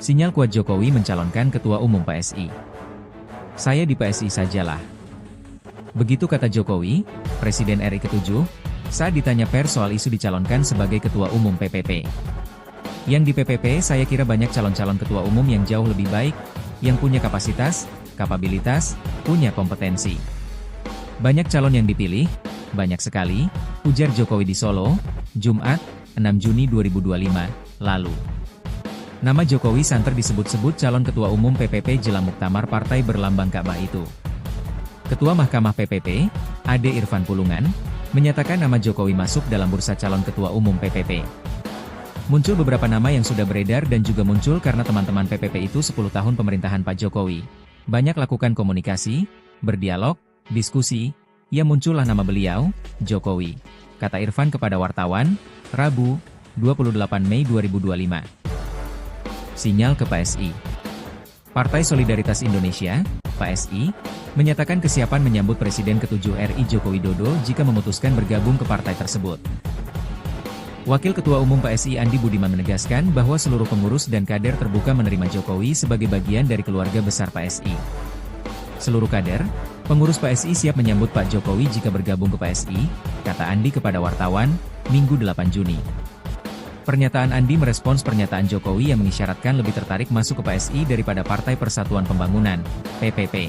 Sinyal kuat Jokowi mencalonkan Ketua Umum PSI. Saya di PSI sajalah. Begitu kata Jokowi, Presiden RI ke-7, saat ditanya pers soal isu dicalonkan sebagai Ketua Umum PPP. Yang di PPP saya kira banyak calon-calon Ketua Umum yang jauh lebih baik, yang punya kapasitas, kapabilitas, punya kompetensi. Banyak calon yang dipilih, banyak sekali, ujar Jokowi di Solo, Jumat, 6 Juni 2025, lalu. Nama Jokowi santer disebut-sebut calon Ketua Umum PPP jelang muktamar partai berlambang Ka'bah itu. Ketua Mahkamah PPP, Ade Irfan Pulungan, menyatakan nama Jokowi masuk dalam bursa calon Ketua Umum PPP. Muncul beberapa nama yang sudah beredar dan juga muncul karena teman-teman PPP itu 10 tahun pemerintahan Pak Jokowi. Banyak lakukan komunikasi, berdialog, diskusi, ya muncullah nama beliau, Jokowi, kata Irfan kepada wartawan, Rabu, 28 Mei 2025. Sinyal ke PSI. Partai Solidaritas Indonesia, PSI, menyatakan kesiapan menyambut Presiden ke-7 RI Joko Widodo jika memutuskan bergabung ke partai tersebut. Wakil Ketua Umum PSI Andi Budiman menegaskan bahwa seluruh pengurus dan kader terbuka menerima Jokowi sebagai bagian dari keluarga besar PSI. Seluruh kader, pengurus PSI siap menyambut Pak Jokowi jika bergabung ke PSI, kata Andi kepada wartawan, Minggu 8 Juni. Pernyataan Andi merespons pernyataan Jokowi yang mengisyaratkan lebih tertarik masuk ke PSI daripada Partai Persatuan Pembangunan, PPP.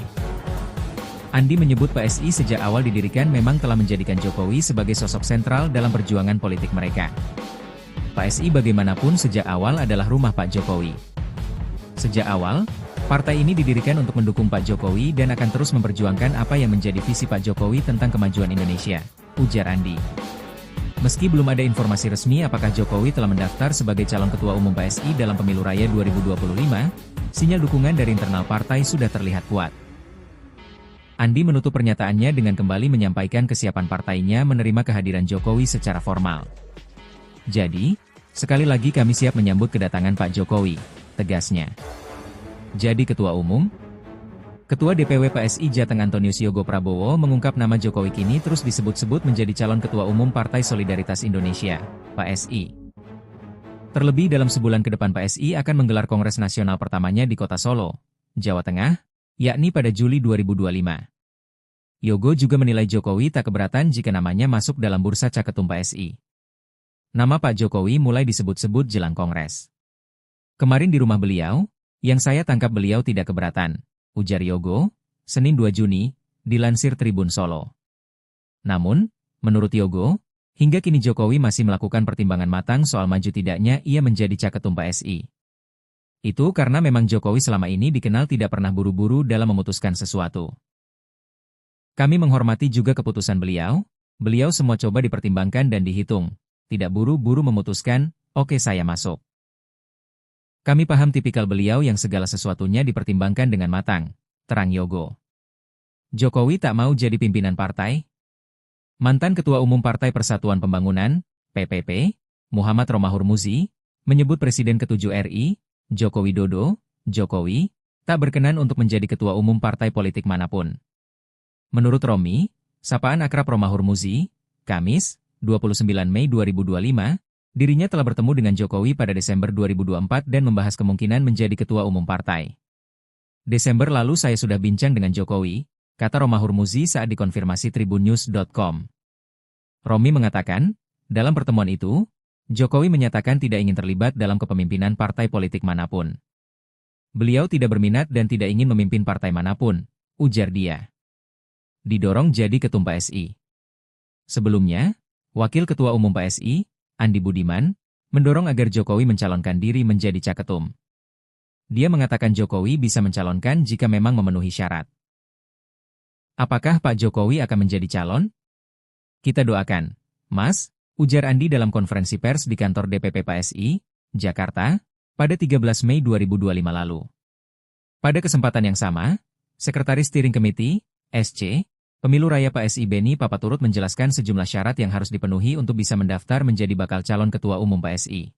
Andi menyebut PSI sejak awal didirikan memang telah menjadikan Jokowi sebagai sosok sentral dalam perjuangan politik mereka. PSI bagaimanapun sejak awal adalah rumah Pak Jokowi. Sejak awal, partai ini didirikan untuk mendukung Pak Jokowi dan akan terus memperjuangkan apa yang menjadi visi Pak Jokowi tentang kemajuan Indonesia, ujar Andi. Meski belum ada informasi resmi apakah Jokowi telah mendaftar sebagai calon Ketua Umum PSI dalam Pemilu Raya 2025, sinyal dukungan dari internal partai sudah terlihat kuat. Andi menutup pernyataannya dengan kembali menyampaikan kesiapan partainya menerima kehadiran Jokowi secara formal. Jadi, sekali lagi kami siap menyambut kedatangan Pak Jokowi, tegasnya. Jadi Ketua Umum? Ketua DPW PSI Jateng Antonius Yogo Prabowo mengungkap nama Jokowi kini terus disebut-sebut menjadi calon Ketua Umum Partai Solidaritas Indonesia, PSI. Terlebih dalam sebulan ke depan PSI akan menggelar Kongres Nasional pertamanya di Kota Solo, Jawa Tengah, yakni pada Juli 2025. Yogo juga menilai Jokowi tak keberatan jika namanya masuk dalam bursa Caketum PSI. Nama Pak Jokowi mulai disebut-sebut jelang Kongres. Kemarin di rumah beliau, yang saya tangkap beliau tidak keberatan, ujar Yogo, Senin 2 Juni, dilansir Tribun Solo. Namun, menurut Yogo, hingga kini Jokowi masih melakukan pertimbangan matang soal maju tidaknya ia menjadi Caketum PSI. Itu karena memang Jokowi selama ini dikenal tidak pernah buru-buru dalam memutuskan sesuatu. Kami menghormati juga keputusan beliau semua coba dipertimbangkan dan dihitung, tidak buru-buru memutuskan, oke saya masuk. Kami paham tipikal beliau yang segala sesuatunya dipertimbangkan dengan matang, terang Yogo. Jokowi tak mau jadi pimpinan partai? Mantan Ketua Umum Partai Persatuan Pembangunan, PPP, Muhammad Romahur Muzi, menyebut Presiden ke-7 RI, Joko Widodo, Jokowi, tak berkenan untuk menjadi Ketua Umum partai politik manapun. Menurut Romi, sapaan akrab Romahur Muzi, Kamis, 29 Mei 2025, dirinya telah bertemu dengan Jokowi pada Desember 2024 dan membahas kemungkinan menjadi ketua umum partai. Desember lalu saya sudah bincang dengan Jokowi, kata Romahur Muzi saat dikonfirmasi tribunnews.com. Romi mengatakan, dalam pertemuan itu, Jokowi menyatakan tidak ingin terlibat dalam kepemimpinan partai politik manapun. Beliau tidak berminat dan tidak ingin memimpin partai manapun, ujar dia. Didorong jadi ketum PSI. Sebelumnya, Wakil Ketua Umum PSI, Andi Budiman, mendorong agar Jokowi mencalonkan diri menjadi Caketum. Dia mengatakan Jokowi bisa mencalonkan jika memang memenuhi syarat. Apakah Pak Jokowi akan menjadi calon? Kita doakan, Mas, ujar Andi dalam konferensi pers di kantor DPP PSI, Jakarta, pada 13 Mei 2025 lalu. Pada kesempatan yang sama, Sekretaris Steering Committee, SC, Pemilu Raya PSI Beni Papaturut menjelaskan sejumlah syarat yang harus dipenuhi untuk bisa mendaftar menjadi bakal calon Ketua Umum PSI.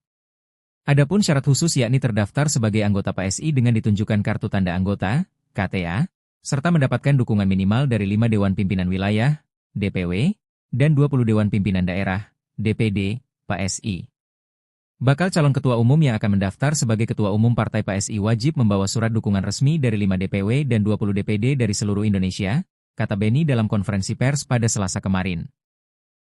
Adapun syarat khusus yakni terdaftar sebagai anggota PSI dengan ditunjukkan kartu tanda anggota, KTA, serta mendapatkan dukungan minimal dari 5 Dewan Pimpinan Wilayah, DPW, dan 20 Dewan Pimpinan Daerah, DPD, PSI. Bakal calon ketua umum yang akan mendaftar sebagai ketua umum Partai PSI wajib membawa surat dukungan resmi dari 5 DPW dan 20 DPD dari seluruh Indonesia, kata Beni dalam konferensi pers pada Selasa kemarin.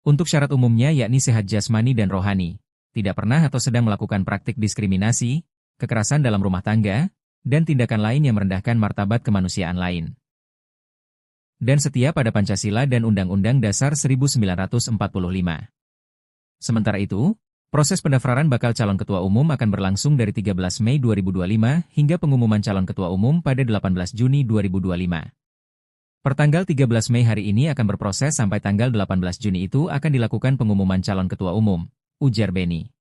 Untuk syarat umumnya yakni sehat jasmani dan rohani, tidak pernah atau sedang melakukan praktik diskriminasi, kekerasan dalam rumah tangga, dan tindakan lain yang merendahkan martabat kemanusiaan lain. Dan setia pada Pancasila dan Undang-Undang Dasar 1945. Sementara itu, proses pendaftaran bakal calon ketua umum akan berlangsung dari 13 Mei 2025 hingga pengumuman calon ketua umum pada 18 Juni 2025. Pertanggal 13 Mei hari ini akan berproses sampai tanggal 18 Juni itu akan dilakukan pengumuman calon ketua umum, ujar Beni.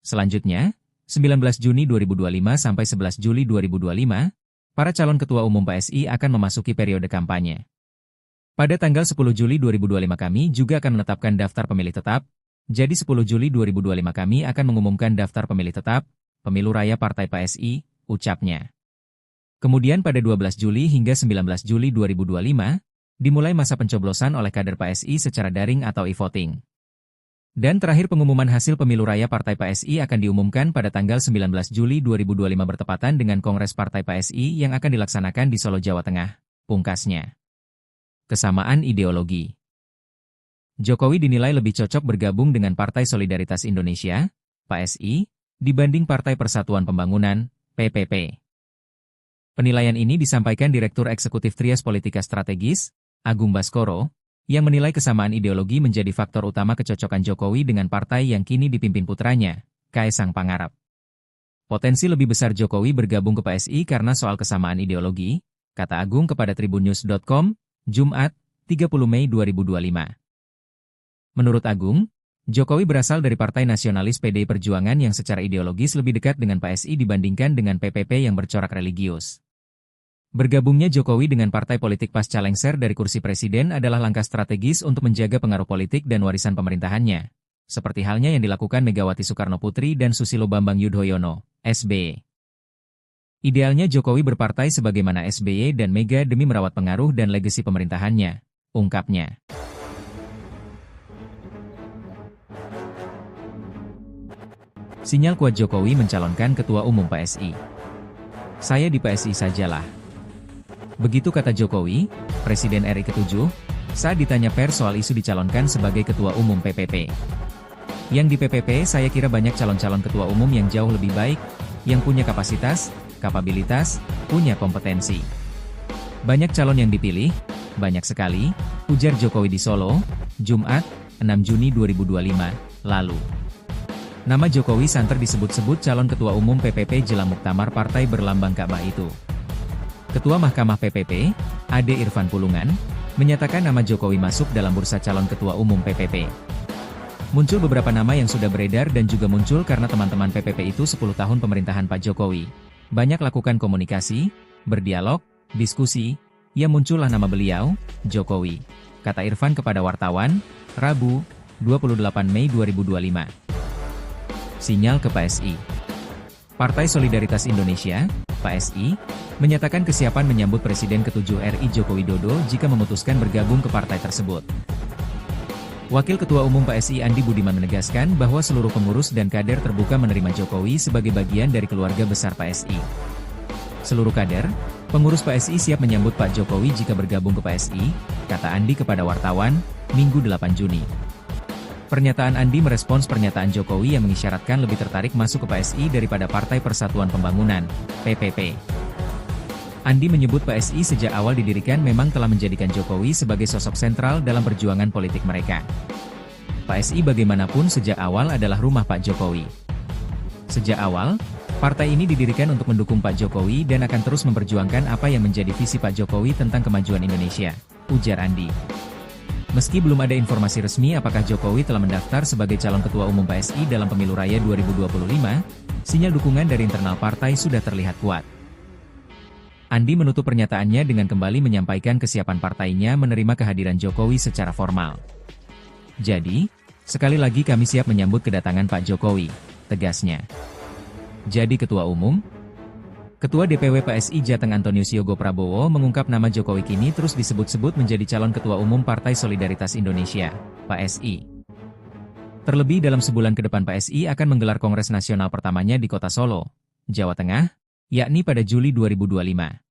Selanjutnya, 19 Juni 2025 sampai 11 Juli 2025, para calon ketua umum PSI akan memasuki periode kampanye. Pada tanggal 10 Juli 2025 kami juga akan menetapkan daftar pemilih tetap. Jadi 10 Juli 2025 kami akan mengumumkan daftar pemilih tetap, pemilu raya Partai PSI, ucapnya. Kemudian pada 12 Juli hingga 19 Juli 2025, dimulai masa pencoblosan oleh kader PSI secara daring atau e-voting. Dan terakhir pengumuman hasil pemilu raya Partai PSI akan diumumkan pada tanggal 19 Juli 2025 bertepatan dengan Kongres Partai PSI yang akan dilaksanakan di Solo, Jawa Tengah, pungkasnya. Kesamaan ideologi. Jokowi dinilai lebih cocok bergabung dengan Partai Solidaritas Indonesia, PSI, dibanding Partai Persatuan Pembangunan, PPP. Penilaian ini disampaikan Direktur Eksekutif Trias Politika Strategis, Agung Baskoro, yang menilai kesamaan ideologi menjadi faktor utama kecocokan Jokowi dengan partai yang kini dipimpin putranya, Kaesang Pangarep. Potensi lebih besar Jokowi bergabung ke PSI karena soal kesamaan ideologi, kata Agung kepada tribunnews.com, Jumat, 30 Mei 2025. Menurut Agung, Jokowi berasal dari Partai Nasionalis PDI Perjuangan yang secara ideologis lebih dekat dengan PSI dibandingkan dengan PPP yang bercorak religius. Bergabungnya Jokowi dengan partai politik pasca lengser dari kursi presiden adalah langkah strategis untuk menjaga pengaruh politik dan warisan pemerintahannya, seperti halnya yang dilakukan Megawati Soekarnoputri dan Susilo Bambang Yudhoyono, SBY. Idealnya Jokowi berpartai sebagaimana SBY dan Mega demi merawat pengaruh dan legasi pemerintahannya, ungkapnya. Sinyal kuat Jokowi mencalonkan Ketua Umum PSI. Saya di PSI sajalah. Begitu kata Jokowi, Presiden RI ke-7, saat ditanya pers soal isu dicalonkan sebagai Ketua Umum PPP. Yang di PPP saya kira banyak calon-calon Ketua Umum yang jauh lebih baik, yang punya kapasitas, kapabilitas, punya kompetensi. Banyak calon yang dipilih, banyak sekali, ujar Jokowi di Solo, Jumat, 6 Juni 2025, lalu. Nama Jokowi santer disebut-sebut calon Ketua Umum PPP jelang muktamar partai berlambang Ka'bah itu. Ketua Mahkamah PPP, Ade Irfan Pulungan, menyatakan nama Jokowi masuk dalam bursa calon Ketua Umum PPP. Muncul beberapa nama yang sudah beredar dan juga muncul karena teman-teman PPP itu 10 tahun pemerintahan Pak Jokowi. Banyak lakukan komunikasi, berdialog, diskusi, ya muncullah nama beliau, Jokowi, kata Irfan kepada wartawan, Rabu, 28 Mei 2025. Sinyal ke PSI. Partai Solidaritas Indonesia, PSI, menyatakan kesiapan menyambut Presiden ke-7 RI Joko Widodo jika memutuskan bergabung ke partai tersebut. Wakil Ketua Umum PSI Andi Budiman menegaskan bahwa seluruh pengurus dan kader terbuka menerima Jokowi sebagai bagian dari keluarga besar PSI. Seluruh kader, pengurus PSI siap menyambut Pak Jokowi jika bergabung ke PSI, kata Andi kepada wartawan, Minggu 8 Juni. Pernyataan Andi merespons pernyataan Jokowi yang mengisyaratkan lebih tertarik masuk ke PSI daripada Partai Persatuan Pembangunan, PPP. Andi menyebut PSI sejak awal didirikan memang telah menjadikan Jokowi sebagai sosok sentral dalam perjuangan politik mereka. PSI bagaimanapun sejak awal adalah rumah Pak Jokowi. Sejak awal, partai ini didirikan untuk mendukung Pak Jokowi dan akan terus memperjuangkan apa yang menjadi visi Pak Jokowi tentang kemajuan Indonesia, ujar Andi. Meski belum ada informasi resmi apakah Jokowi telah mendaftar sebagai calon Ketua Umum PSI dalam Pemilu Raya 2025, sinyal dukungan dari internal partai sudah terlihat kuat. Andi menutup pernyataannya dengan kembali menyampaikan kesiapan partainya menerima kehadiran Jokowi secara formal. Jadi, sekali lagi kami siap menyambut kedatangan Pak Jokowi, tegasnya. Jadi Ketua Umum? Ketua DPW PSI Jateng Antonius Yogo Prabowo mengungkap nama Jokowi kini terus disebut-sebut menjadi calon Ketua Umum Partai Solidaritas Indonesia, PSI. Terlebih dalam sebulan ke depan PSI akan menggelar Kongres Nasional pertamanya di Kota Solo, Jawa Tengah, yakni pada Juli 2025.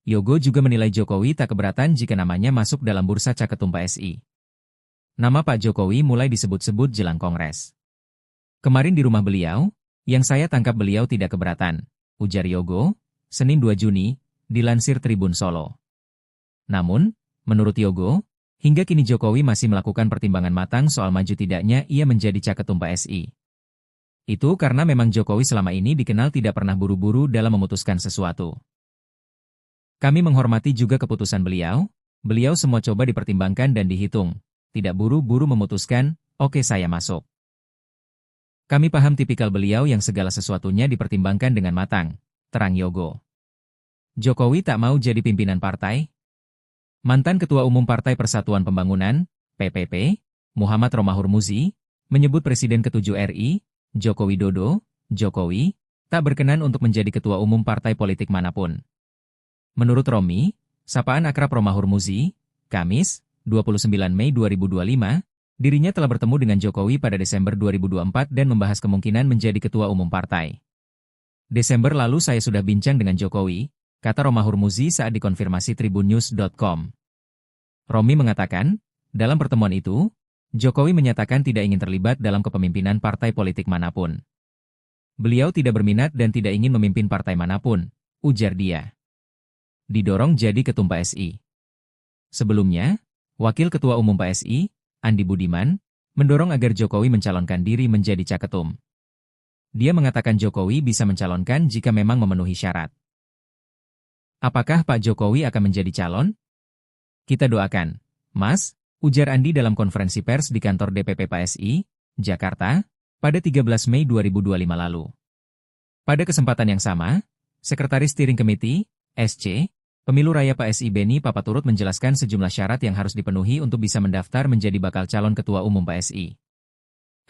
Yogo juga menilai Jokowi tak keberatan jika namanya masuk dalam bursa Caketum PSI. Nama Pak Jokowi mulai disebut-sebut jelang Kongres. Kemarin di rumah beliau, yang saya tangkap beliau tidak keberatan, ujar Yogo, Senin 2 Juni, dilansir Tribun Solo. Namun, menurut Yogo, hingga kini Jokowi masih melakukan pertimbangan matang soal maju tidaknya ia menjadi Caketum PSI. Itu karena memang Jokowi selama ini dikenal tidak pernah buru-buru dalam memutuskan sesuatu. Kami menghormati juga keputusan beliau semua coba dipertimbangkan dan dihitung, tidak buru-buru memutuskan, oke saya masuk. Kami paham tipikal beliau yang segala sesuatunya dipertimbangkan dengan matang, terang Yogo. Jokowi tak mau jadi pimpinan partai? Mantan Ketua Umum Partai Persatuan Pembangunan, PPP, Muhammad Romahur Muzi, menyebut Presiden ke-7 RI, Joko Widodo, Jokowi, tak berkenan untuk menjadi Ketua Umum partai politik manapun. Menurut Romi, sapaan akrab Romahur Muzi, Kamis, 29 Mei 2025, dirinya telah bertemu dengan Jokowi pada Desember 2024 dan membahas kemungkinan menjadi Ketua Umum partai. Desember lalu saya sudah bincang dengan Jokowi, kata Romahur Muzi saat dikonfirmasi tribunnews.com. Romi mengatakan, dalam pertemuan itu, Jokowi menyatakan tidak ingin terlibat dalam kepemimpinan partai politik manapun. Beliau tidak berminat dan tidak ingin memimpin partai manapun, ujar dia. Didorong jadi Ketum PSI. Sebelumnya, Wakil Ketua Umum PSI, Andi Budiman, mendorong agar Jokowi mencalonkan diri menjadi Caketum. Dia mengatakan Jokowi bisa mencalonkan jika memang memenuhi syarat. Apakah Pak Jokowi akan menjadi calon? Kita doakan, Mas, ujar Andi dalam konferensi pers di kantor DPP PSI, Jakarta, pada 13 Mei 2025 lalu. Pada kesempatan yang sama, Sekretaris Steering Committee, SC, Pemilu Raya PSI Beni Papaturut menjelaskan sejumlah syarat yang harus dipenuhi untuk bisa mendaftar menjadi bakal calon Ketua Umum PSI.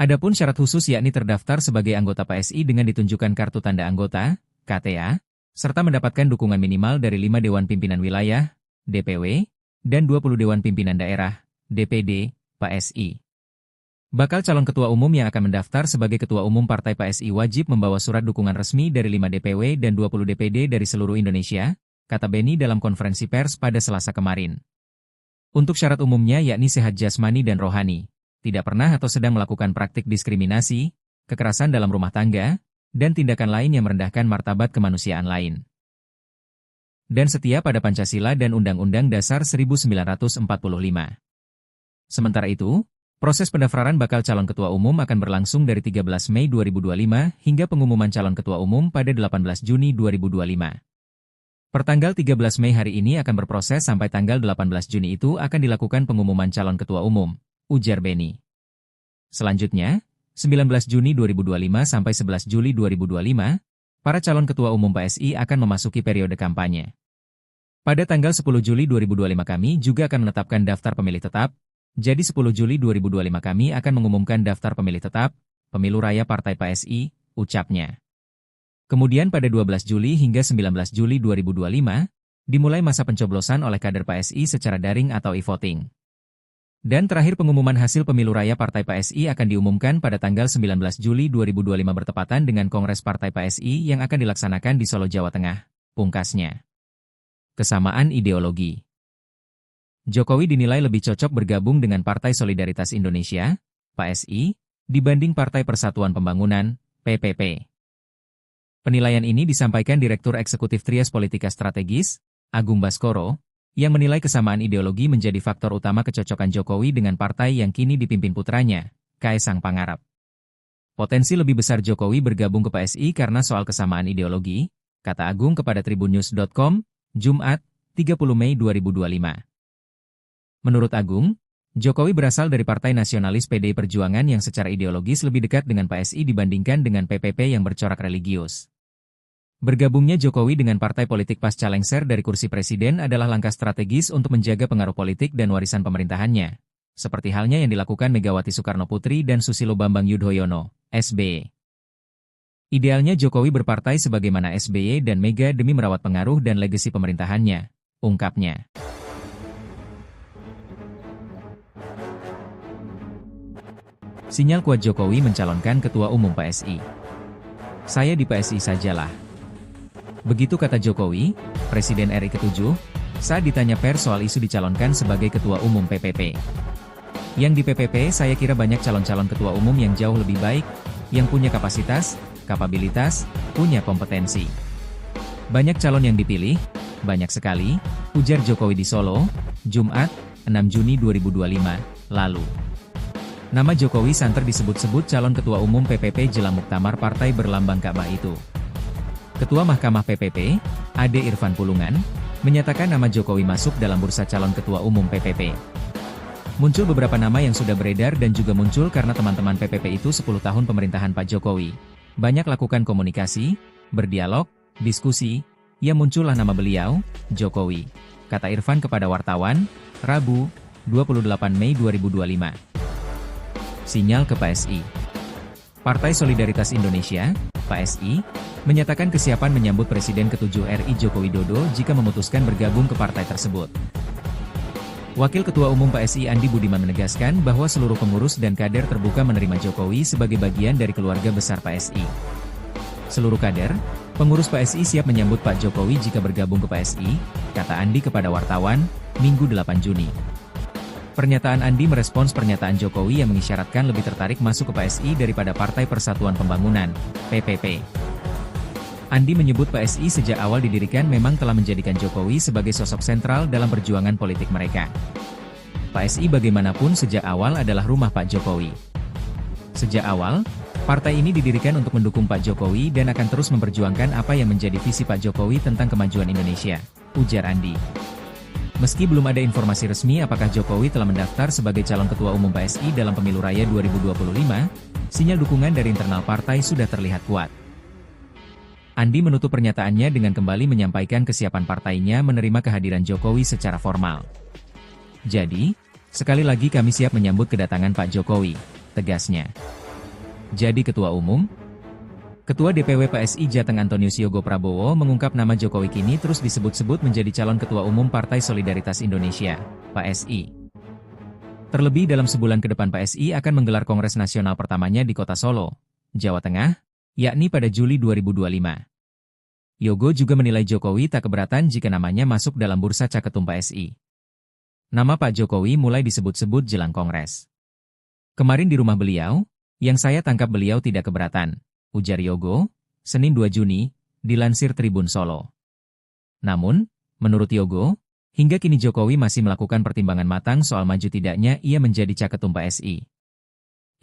Adapun syarat khusus yakni terdaftar sebagai anggota PSI dengan ditunjukkan kartu tanda anggota, KTA, serta mendapatkan dukungan minimal dari 5 Dewan Pimpinan Wilayah, DPW, dan 20 Dewan Pimpinan Daerah, DPD, PSI. Bakal calon Ketua Umum yang akan mendaftar sebagai Ketua Umum Partai PSI wajib membawa surat dukungan resmi dari 5 DPW dan 20 DPD dari seluruh Indonesia, kata Beni dalam konferensi pers pada Selasa kemarin. Untuk syarat umumnya yakni sehat jasmani dan rohani, tidak pernah atau sedang melakukan praktik diskriminasi, kekerasan dalam rumah tangga, dan tindakan lain yang merendahkan martabat kemanusiaan lain. Dan setia pada Pancasila dan Undang-Undang Dasar 1945. Sementara itu, proses pendaftaran bakal calon Ketua Umum akan berlangsung dari 13 Mei 2025 hingga pengumuman calon Ketua Umum pada 18 Juni 2025. Pertanggal 13 Mei hari ini akan berproses sampai tanggal 18 Juni itu akan dilakukan pengumuman calon Ketua Umum, ujar Beni. Selanjutnya, 19 Juni 2025 sampai 11 Juli 2025, para calon Ketua Umum PSI akan memasuki periode kampanye. Pada tanggal 10 Juli 2025 kami juga akan menetapkan daftar pemilih tetap, jadi 10 Juli 2025 kami akan mengumumkan daftar pemilih tetap, Pemilu Raya Partai PSI, ucapnya. Kemudian pada 12 Juli hingga 19 Juli 2025, dimulai masa pencoblosan oleh kader PSI secara daring atau e-voting. Dan terakhir pengumuman hasil Pemilu Raya Partai PSI akan diumumkan pada tanggal 19 Juli 2025 bertepatan dengan Kongres Partai PSI yang akan dilaksanakan di Solo, Jawa Tengah, pungkasnya. Kesamaan ideologi. Jokowi dinilai lebih cocok bergabung dengan Partai Solidaritas Indonesia, PSI, dibanding Partai Persatuan Pembangunan, PPP. Penilaian ini disampaikan Direktur Eksekutif Trias Politika Strategis, Agung Baskoro, yang menilai kesamaan ideologi menjadi faktor utama kecocokan Jokowi dengan partai yang kini dipimpin putranya, Kaesang Pangarep. Potensi lebih besar Jokowi bergabung ke PSI karena soal kesamaan ideologi, kata Agung kepada tribunnews.com, Jumat, 30 Mei 2025. Menurut Agung, Jokowi berasal dari Partai Nasionalis PDI Perjuangan yang secara ideologis lebih dekat dengan PSI dibandingkan dengan PPP yang bercorak religius. Bergabungnya Jokowi dengan partai politik pasca lengser dari kursi presiden adalah langkah strategis untuk menjaga pengaruh politik dan warisan pemerintahannya, seperti halnya yang dilakukan Megawati Soekarnoputri dan Susilo Bambang Yudhoyono, SBY. Idealnya Jokowi berpartai sebagaimana SBY dan Mega demi merawat pengaruh dan legasi pemerintahannya, ungkapnya. Sinyal kuat Jokowi mencalonkan Ketua Umum PSI. Saya di PSI sajalah. Begitu kata Jokowi, Presiden RI ke-7, saat ditanya pers soal isu dicalonkan sebagai Ketua Umum PPP. Yang di PPP saya kira banyak calon-calon Ketua Umum yang jauh lebih baik, yang punya kapasitas, kapabilitas, punya kompetensi. Banyak calon yang dipilih, banyak sekali, ujar Jokowi di Solo, Jumat, 6 Juni 2025, lalu. Nama Jokowi santer disebut-sebut calon Ketua Umum PPP jelang muktamar partai berlambang Ka'bah itu. Ketua Mahkamah PPP, Ade Irfan Pulungan, menyatakan nama Jokowi masuk dalam bursa calon Ketua Umum PPP. Muncul beberapa nama yang sudah beredar dan juga muncul karena teman-teman PPP itu 10 tahun pemerintahan Pak Jokowi. Banyak lakukan komunikasi, berdialog, diskusi, ya muncullah nama beliau, Jokowi, kata Irfan kepada wartawan, Rabu, 28 Mei 2025. Sinyal ke PSI. Partai Solidaritas Indonesia, PSI, menyatakan kesiapan menyambut Presiden ke-7 RI Joko Widodo jika memutuskan bergabung ke partai tersebut. Wakil Ketua Umum PSI Andi Budiman menegaskan bahwa seluruh pengurus dan kader terbuka menerima Jokowi sebagai bagian dari keluarga besar PSI. Seluruh kader, pengurus PSI siap menyambut Pak Jokowi jika bergabung ke PSI, kata Andi kepada wartawan, Minggu 8 Juni. Pernyataan Andi merespons pernyataan Jokowi yang mengisyaratkan lebih tertarik masuk ke PSI daripada Partai Persatuan Pembangunan, PPP. Andi menyebut PSI sejak awal didirikan memang telah menjadikan Jokowi sebagai sosok sentral dalam perjuangan politik mereka. PSI bagaimanapun sejak awal adalah rumah Pak Jokowi. Sejak awal, partai ini didirikan untuk mendukung Pak Jokowi dan akan terus memperjuangkan apa yang menjadi visi Pak Jokowi tentang kemajuan Indonesia, ujar Andi. Meski belum ada informasi resmi apakah Jokowi telah mendaftar sebagai calon Ketua Umum PSI dalam Pemilu Raya 2025, sinyal dukungan dari internal partai sudah terlihat kuat. Andi menutup pernyataannya dengan kembali menyampaikan kesiapan partainya menerima kehadiran Jokowi secara formal. Jadi, sekali lagi kami siap menyambut kedatangan Pak Jokowi, tegasnya. Jadi Ketua Umum? Ketua DPW PSI Jateng Antonius Yogo Prabowo mengungkap nama Jokowi kini terus disebut-sebut menjadi calon Ketua Umum Partai Solidaritas Indonesia, PSI. Terlebih dalam sebulan ke depan PSI akan menggelar Kongres Nasional pertamanya di Kota Solo, Jawa Tengah, yakni pada Juli 2025. Yogo juga menilai Jokowi tak keberatan jika namanya masuk dalam bursa Caketum PSI. Nama Pak Jokowi mulai disebut-sebut jelang Kongres. Kemarin di rumah beliau, yang saya tangkap beliau tidak keberatan, ujar Yogo, Senin 2 Juni, dilansir Tribun Solo. Namun, menurut Yogo, hingga kini Jokowi masih melakukan pertimbangan matang soal maju tidaknya ia menjadi Caketum PSI.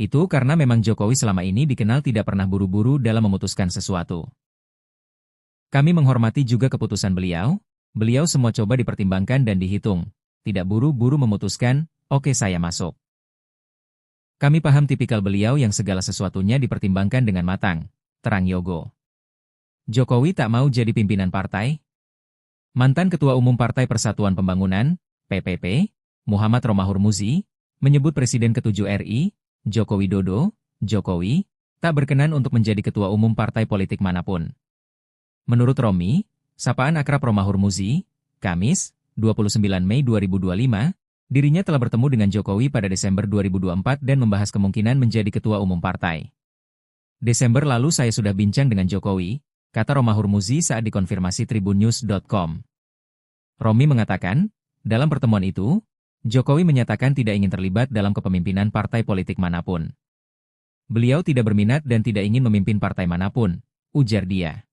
Itu karena memang Jokowi selama ini dikenal tidak pernah buru-buru dalam memutuskan sesuatu. Kami menghormati juga keputusan beliau semua coba dipertimbangkan dan dihitung, tidak buru-buru memutuskan, oke saya masuk. Kami paham tipikal beliau yang segala sesuatunya dipertimbangkan dengan matang, terang Yogo. Jokowi tak mau jadi pimpinan partai? Mantan Ketua Umum Partai Persatuan Pembangunan, PPP, Muhammad Romahur Muzi, menyebut Presiden ke-7 RI, Joko Widodo, Jokowi, tak berkenan untuk menjadi Ketua Umum partai politik manapun. Menurut Romi, sapaan akrab Romahur Muzi, Kamis, 29 Mei 2025, dirinya telah bertemu dengan Jokowi pada Desember 2024 dan membahas kemungkinan menjadi ketua umum partai. Desember lalu saya sudah bincang dengan Jokowi, kata Romahur Muzi saat dikonfirmasi tribunnews.com. Romi mengatakan, dalam pertemuan itu, Jokowi menyatakan tidak ingin terlibat dalam kepemimpinan partai politik manapun. Beliau tidak berminat dan tidak ingin memimpin partai manapun, ujar dia.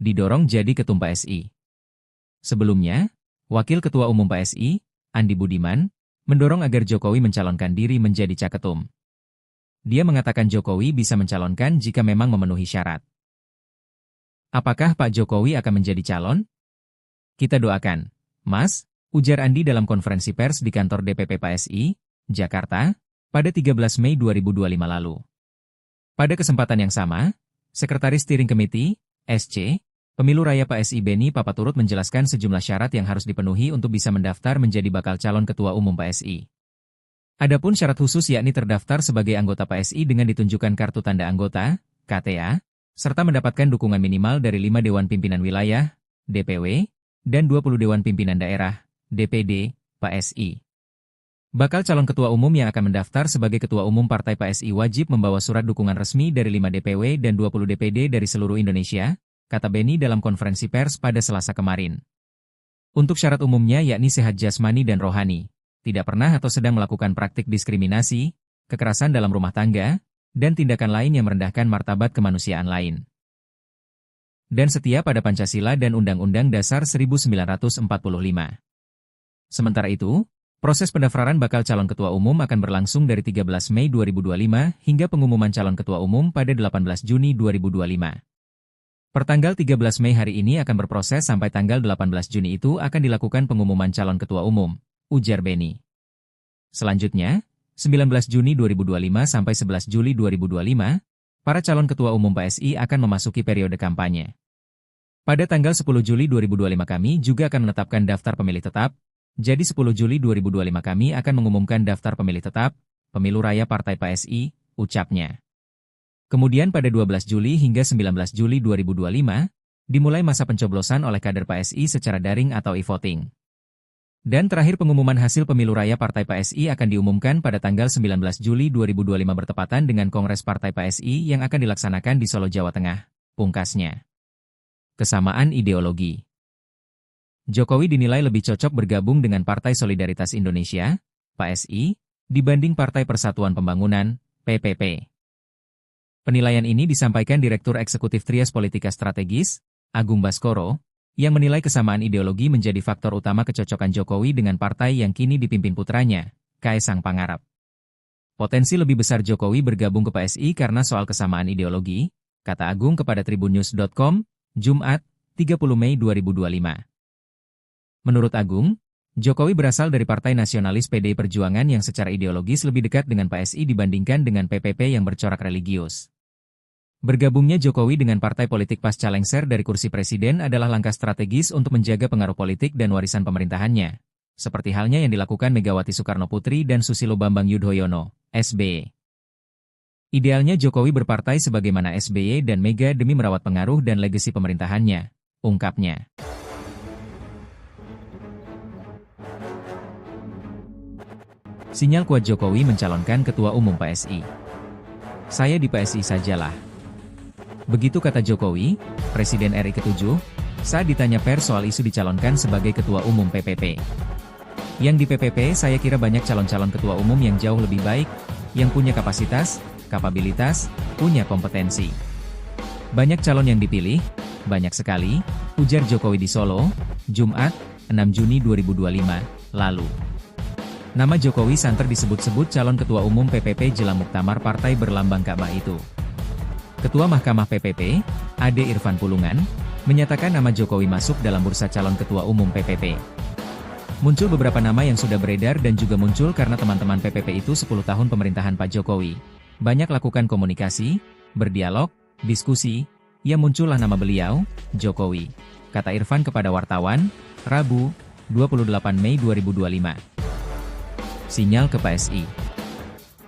Didorong jadi ketum PSI. Sebelumnya, Wakil Ketua Umum PSI, Andi Budiman, mendorong agar Jokowi mencalonkan diri menjadi Caketum. Dia mengatakan Jokowi bisa mencalonkan jika memang memenuhi syarat. Apakah Pak Jokowi akan menjadi calon? Kita doakan, Mas, ujar Andi dalam konferensi pers di kantor DPP PSI, Jakarta, pada 13 Mei 2025 lalu. Pada kesempatan yang sama, Sekretaris Steering Committee, SC, Pemilu Raya PSI Beni Papaturut menjelaskan sejumlah syarat yang harus dipenuhi untuk bisa mendaftar menjadi bakal calon Ketua Umum PSI. Adapun syarat khusus yakni terdaftar sebagai anggota PSI dengan ditunjukkan kartu tanda anggota, KTA, serta mendapatkan dukungan minimal dari 5 Dewan Pimpinan Wilayah, DPW, dan 20 Dewan Pimpinan Daerah, DPD, PSI. Bakal calon ketua umum yang akan mendaftar sebagai ketua umum Partai PSI wajib membawa surat dukungan resmi dari 5 DPW dan 20 DPD dari seluruh Indonesia, kata Beni dalam konferensi pers pada Selasa kemarin. Untuk syarat umumnya yakni sehat jasmani dan rohani, tidak pernah atau sedang melakukan praktik diskriminasi, kekerasan dalam rumah tangga, dan tindakan lain yang merendahkan martabat kemanusiaan lain. Dan setia pada Pancasila dan Undang-Undang Dasar 1945. Sementara itu, proses pendaftaran bakal calon ketua umum akan berlangsung dari 13 Mei 2025 hingga pengumuman calon ketua umum pada 18 Juni 2025. Pertanggal 13 Mei hari ini akan berproses sampai tanggal 18 Juni itu akan dilakukan pengumuman calon ketua umum, ujar Beni. Selanjutnya, 19 Juni 2025 sampai 11 Juli 2025, para calon ketua umum PSI akan memasuki periode kampanye. Pada tanggal 10 Juli 2025 kami juga akan menetapkan daftar pemilih tetap. Jadi 10 Juli 2025 kami akan mengumumkan daftar pemilih tetap, pemilu raya Partai PSI, ucapnya. Kemudian pada 12 Juli hingga 19 Juli 2025, dimulai masa pencoblosan oleh kader PSI secara daring atau e-voting. Dan terakhir pengumuman hasil pemilu raya Partai PSI akan diumumkan pada tanggal 19 Juli 2025 bertepatan dengan Kongres Partai PSI yang akan dilaksanakan di Solo, Jawa Tengah, pungkasnya. Kesamaan ideologi. Jokowi dinilai lebih cocok bergabung dengan Partai Solidaritas Indonesia, PSI, dibanding Partai Persatuan Pembangunan, PPP. Penilaian ini disampaikan Direktur Eksekutif Trias Politika Strategis, Agung Baskoro, yang menilai kesamaan ideologi menjadi faktor utama kecocokan Jokowi dengan partai yang kini dipimpin putranya, Kaesang Pangarep. Potensi lebih besar Jokowi bergabung ke PSI karena soal kesamaan ideologi, kata Agung kepada tribunnews.com, Jumat, 30 Mei 2025. Menurut Agung, Jokowi berasal dari Partai Nasionalis PDI Perjuangan yang secara ideologis lebih dekat dengan PSI dibandingkan dengan PPP yang bercorak religius. Bergabungnya Jokowi dengan partai politik pasca lengser dari kursi presiden adalah langkah strategis untuk menjaga pengaruh politik dan warisan pemerintahannya, seperti halnya yang dilakukan Megawati Soekarnoputri dan Susilo Bambang Yudhoyono, SBY. Idealnya Jokowi berpartai sebagaimana SBY dan Mega demi merawat pengaruh dan legasi pemerintahannya, ungkapnya. Sinyal kuat Jokowi mencalonkan Ketua Umum PSI. Saya di PSI sajalah. Begitu kata Jokowi, Presiden RI ke-7, saat ditanya pers soal isu dicalonkan sebagai Ketua Umum PPP. Yang di PPP saya kira banyak calon-calon Ketua Umum yang jauh lebih baik, yang punya kapasitas, kapabilitas, punya kompetensi. Banyak calon yang dipilih, banyak sekali, ujar Jokowi di Solo, Jumat, 6 Juni 2025, lalu. Nama Jokowi santer disebut-sebut calon Ketua Umum PPP jelang muktamar partai berlambang Ka'bah itu. Ketua Mahkamah PPP, Ade Irfan Pulungan, menyatakan nama Jokowi masuk dalam bursa calon Ketua Umum PPP. Muncul beberapa nama yang sudah beredar dan juga muncul karena teman-teman PPP itu 10 tahun pemerintahan Pak Jokowi. Banyak lakukan komunikasi, berdialog, diskusi, ya muncullah nama beliau, Jokowi, kata Irfan kepada wartawan, Rabu, 28 Mei 2025. Sinyal ke PSI.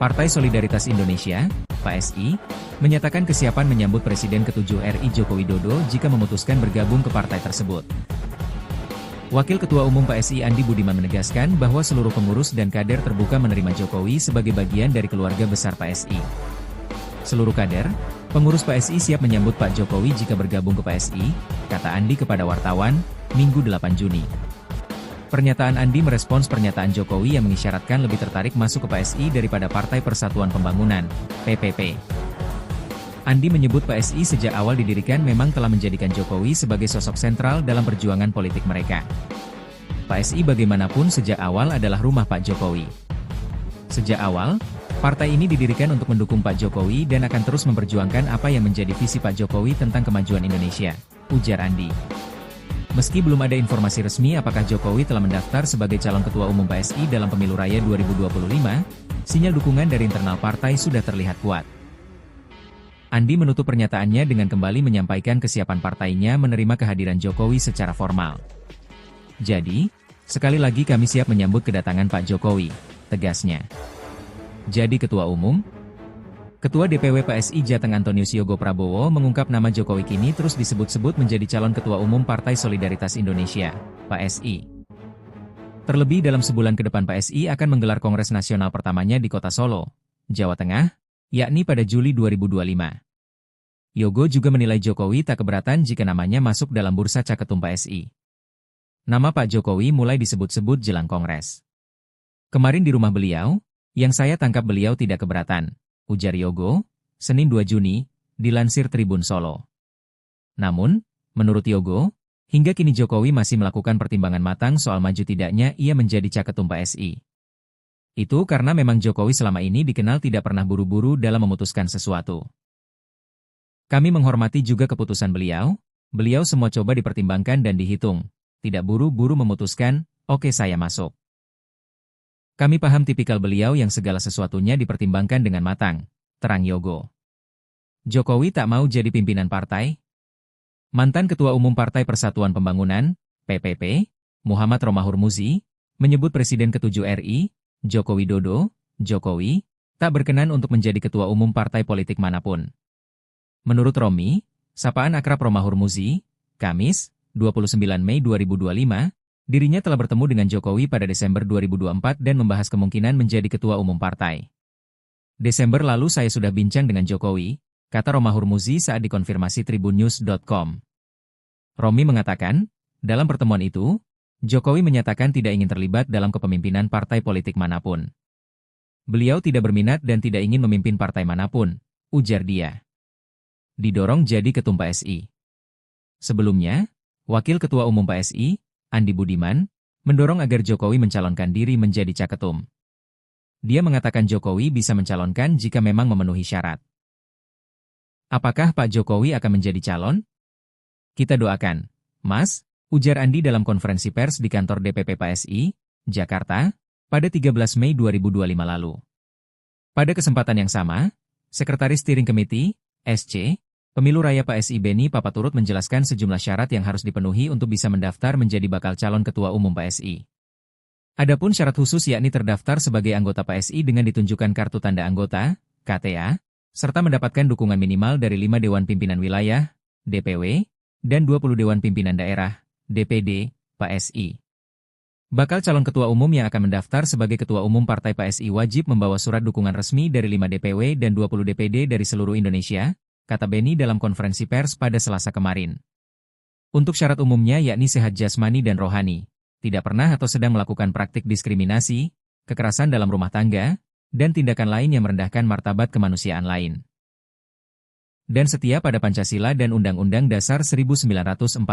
Partai Solidaritas Indonesia, PSI, menyatakan kesiapan menyambut Presiden ke-7 RI Joko Widodo jika memutuskan bergabung ke partai tersebut. Wakil Ketua Umum PSI Andi Budiman menegaskan bahwa seluruh pengurus dan kader terbuka menerima Jokowi sebagai bagian dari keluarga besar PSI. Seluruh kader, pengurus PSI siap menyambut Pak Jokowi jika bergabung ke PSI, kata Andi kepada wartawan, Minggu 8 Juni. Pernyataan Andi merespons pernyataan Jokowi yang mengisyaratkan lebih tertarik masuk ke PSI daripada Partai Persatuan Pembangunan, PPP. Andi menyebut PSI sejak awal didirikan memang telah menjadikan Jokowi sebagai sosok sentral dalam perjuangan politik mereka. PSI bagaimanapun sejak awal adalah rumah Pak Jokowi. Sejak awal, partai ini didirikan untuk mendukung Pak Jokowi dan akan terus memperjuangkan apa yang menjadi visi Pak Jokowi tentang kemajuan Indonesia, ujar Andi. Meski belum ada informasi resmi apakah Jokowi telah mendaftar sebagai calon Ketua Umum PSI dalam Pemilu Raya 2025, sinyal dukungan dari internal partai sudah terlihat kuat. Andi menutup pernyataannya dengan kembali menyampaikan kesiapan partainya menerima kehadiran Jokowi secara formal. Jadi, sekali lagi kami siap menyambut kedatangan Pak Jokowi, tegasnya. Jadi Ketua Umum? Ketua DPW PSI Jateng Antonius Yogo Prabowo mengungkap nama Jokowi kini terus disebut-sebut menjadi calon Ketua Umum Partai Solidaritas Indonesia, PSI. Terlebih dalam sebulan ke depan PSI akan menggelar Kongres Nasional pertamanya di Kota Solo, Jawa Tengah, yakni pada Juli 2025. Yogo juga menilai Jokowi tak keberatan jika namanya masuk dalam bursa Caketum PSI. Nama Pak Jokowi mulai disebut-sebut jelang Kongres. Kemarin di rumah beliau, yang saya tangkap beliau tidak keberatan, ujar Yogo, Senin 2 Juni, dilansir Tribun Solo. Namun, menurut Yogo, hingga kini Jokowi masih melakukan pertimbangan matang soal maju tidaknya ia menjadi Caketum PSI. Itu karena memang Jokowi selama ini dikenal tidak pernah buru-buru dalam memutuskan sesuatu. Kami menghormati juga keputusan beliau semua coba dipertimbangkan dan dihitung, tidak buru-buru memutuskan, oke saya masuk. Kami paham tipikal beliau yang segala sesuatunya dipertimbangkan dengan matang, terang Yogo. Jokowi tak mau jadi pimpinan partai. Mantan Ketua Umum Partai Persatuan Pembangunan, PPP, Muhammad Romahur Muzi, menyebut Presiden ke-7 RI, Joko Widodo, Jokowi, tak berkenan untuk menjadi Ketua Umum partai politik manapun. Menurut Romi, sapaan akrab Romahur Muzi, Kamis, 29 Mei 2025, dirinya telah bertemu dengan Jokowi pada Desember 2024 dan membahas kemungkinan menjadi Ketua Umum partai. Desember lalu saya sudah bincang dengan Jokowi, kata Romahur Muzi saat dikonfirmasi tribunnews.com. Romi mengatakan, dalam pertemuan itu, Jokowi menyatakan tidak ingin terlibat dalam kepemimpinan partai politik manapun. Beliau tidak berminat dan tidak ingin memimpin partai manapun, ujar dia. Didorong jadi Ketum PSI. Sebelumnya, Wakil Ketua Umum PSI, Andi Budiman, mendorong agar Jokowi mencalonkan diri menjadi Caketum. Dia mengatakan Jokowi bisa mencalonkan jika memang memenuhi syarat. Apakah Pak Jokowi akan menjadi calon? Kita doakan, Mas, ujar Andi dalam konferensi pers di kantor DPP PSI, Jakarta, pada 13 Mei 2025 lalu. Pada kesempatan yang sama, Sekretaris Steering Committee, SC, Pemilu Raya PSI Beni Papaturut menjelaskan sejumlah syarat yang harus dipenuhi untuk bisa mendaftar menjadi bakal calon Ketua Umum PSI. Adapun syarat khusus yakni terdaftar sebagai anggota PSI dengan ditunjukkan kartu tanda anggota, KTA, serta mendapatkan dukungan minimal dari 5 Dewan Pimpinan Wilayah, DPW, dan 20 Dewan Pimpinan Daerah, DPD, PSI. Bakal calon Ketua Umum yang akan mendaftar sebagai Ketua Umum Partai PSI wajib membawa surat dukungan resmi dari 5 DPW dan 20 DPD dari seluruh Indonesia, kata Beni dalam konferensi pers pada Selasa kemarin. Untuk syarat umumnya yakni sehat jasmani dan rohani, tidak pernah atau sedang melakukan praktik diskriminasi, kekerasan dalam rumah tangga, dan tindakan lain yang merendahkan martabat kemanusiaan lain. Dan setia pada Pancasila dan Undang-Undang Dasar 1945.